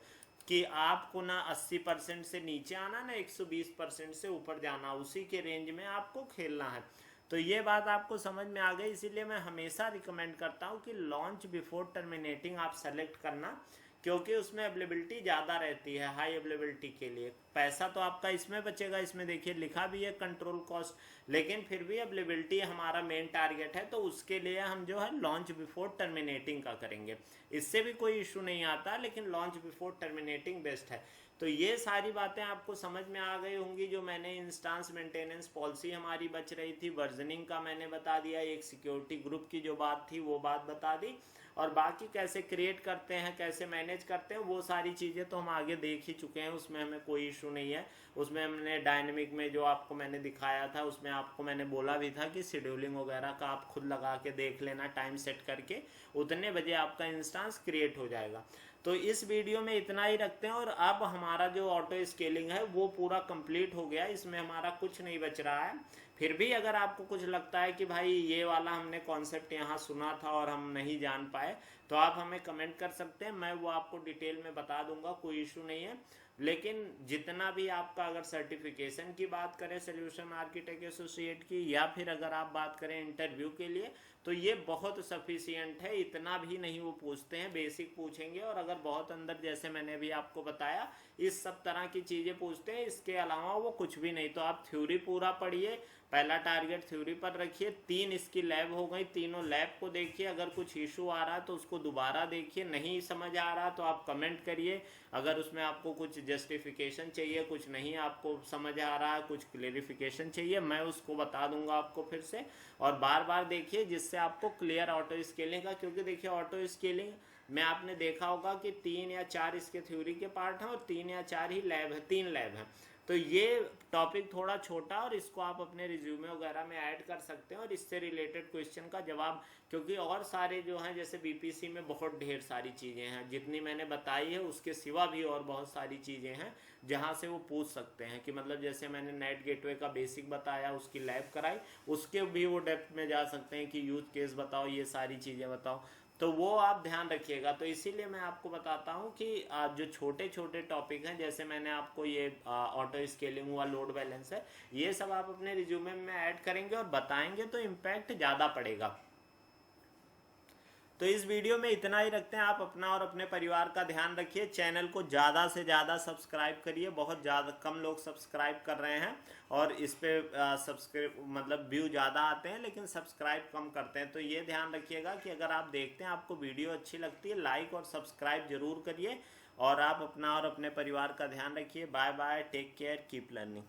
कि आपको ना 80% से नीचे आना ना 120% से ऊपर जाना, उसी के रेंज में आपको खेलना है। तो ये बात आपको समझ में आ गई। इसीलिए मैं हमेशा रिकमेंड करता हूँ कि लॉन्च बिफोर टर्मिनेटिंग आप सेलेक्ट करना, क्योंकि उसमें अवेलेबिलिटी ज़्यादा रहती है हाई अवेलेबिलिटी के लिए। पैसा तो आपका इसमें बचेगा, इसमें देखिए लिखा भी है कंट्रोल कॉस्ट, लेकिन फिर भी अवेलेबिलिटी हमारा मेन टारगेट है, तो उसके लिए हम जो है लॉन्च बिफोर टर्मिनेटिंग का करेंगे। इससे भी कोई इशू नहीं आता, लेकिन लॉन्च बिफोर टर्मिनेटिंग बेस्ट है। तो ये सारी बातें आपको समझ में आ गई होंगी। जो मैंने इंस्टांस मेंटेनेंस पॉलिसी हमारी बच रही थी, वर्जनिंग का मैंने बता दिया, एक सिक्योरिटी ग्रुप की जो बात थी वो बात बता दी, और बाकी कैसे क्रिएट करते हैं, कैसे मैनेज करते हैं, वो सारी चीज़ें तो हम आगे देख ही चुके हैं, उसमें हमें कोई इशू नहीं है। उसमें हमने डायनेमिक में जो आपको मैंने दिखाया था, उसमें आपको मैंने बोला भी था कि शेड्यूलिंग वगैरह का आप खुद लगा के देख लेना, टाइम सेट करके उतने बजे आपका इंस्टांस क्रिएट हो जाएगा। तो इस वीडियो में इतना ही रखते हैं, और अब हमारा जो ऑटो स्केलिंग है वो पूरा कंप्लीट हो गया, इसमें हमारा कुछ नहीं बच रहा है। फिर भी अगर आपको कुछ लगता है कि भाई ये वाला हमने कॉन्सेप्ट यहाँ सुना था और हम नहीं जान पाए, तो आप हमें कमेंट कर सकते हैं, मैं वो आपको डिटेल में बता दूंगा, कोई इशू नहीं है। लेकिन जितना भी आपका, अगर सर्टिफिकेशन की बात करें सोल्यूशन आर्किटेक्ट एसोसिएट की, या फिर अगर आप बात करें इंटरव्यू के लिए, तो ये बहुत सफिशियंट है, इतना भी नहीं वो पूछते हैं, बेसिक पूछेंगे, और अगर बहुत अंदर जैसे मैंने अभी आपको बताया इस सब तरह की चीज़ें पूछते हैं, इसके अलावा वो कुछ भी नहीं। तो आप थ्योरी पूरा पढ़िए, पहला टारगेट थ्योरी पर रखिए, 3 इसकी लैब हो गई, तीनों लैब को देखिए, अगर कुछ इशू आ रहा है तो उसको दोबारा देखिए, नहीं समझ आ रहा तो आप कमेंट करिए, अगर उसमें आपको कुछ जस्टिफिकेशन चाहिए, कुछ नहीं आपको समझ आ रहा है, कुछ क्लेरिफिकेशन चाहिए, मैं उसको बता दूंगा आपको फिर से। और बार बार देखिए जिससे आपको क्लियर ऑटो स्केलिंग का, क्योंकि देखिए ऑटो स्केलिंग में आपने देखा होगा कि 3 या 4 इसके थ्योरी के पार्ट हैं और 3 या 4 ही लैब है, 3 लैब हैं। तो ये टॉपिक थोड़ा छोटा, और इसको आप अपने रिज्यूमे वगैरह में ऐड कर सकते हैं, और इससे रिलेटेड क्वेश्चन का जवाब, क्योंकि और सारे जो हैं जैसे बीपीसी में बहुत ढेर सारी चीज़ें हैं, जितनी मैंने बताई है उसके सिवा भी और बहुत सारी चीज़ें हैं जहाँ से वो पूछ सकते हैं, कि मतलब जैसे मैंने नेट गेटवे का बेसिक बताया, उसकी लैब कराई, उसके भी वो डेप्थ में जा सकते हैं कि यूज केस बताओ, ये सारी चीज़ें बताओ, तो वो आप ध्यान रखिएगा। तो इसीलिए मैं आपको बताता हूँ कि जो छोटे छोटे टॉपिक हैं, जैसे मैंने आपको ये ऑटो स्केलिंग हुआ, लोड बैलेंस है, ये सब आप अपने रिज्यूमे में ऐड करेंगे और बताएंगे तो इम्पैक्ट ज़्यादा पड़ेगा। तो इस वीडियो में इतना ही रखते हैं। आप अपना और अपने परिवार का ध्यान रखिए, चैनल को ज़्यादा से ज़्यादा सब्सक्राइब करिए, बहुत ज़्यादा कम लोग सब्सक्राइब कर रहे हैं, और इस पर सब्सक्राइब मतलब व्यू ज़्यादा आते हैं लेकिन सब्सक्राइब कम करते हैं। तो ये ध्यान रखिएगा कि अगर आप देखते हैं, आपको वीडियो अच्छी लगती है, लाइक और सब्सक्राइब जरूर करिए, और आप अपना और अपने परिवार का ध्यान रखिए। Bye bye, take care, keep learning.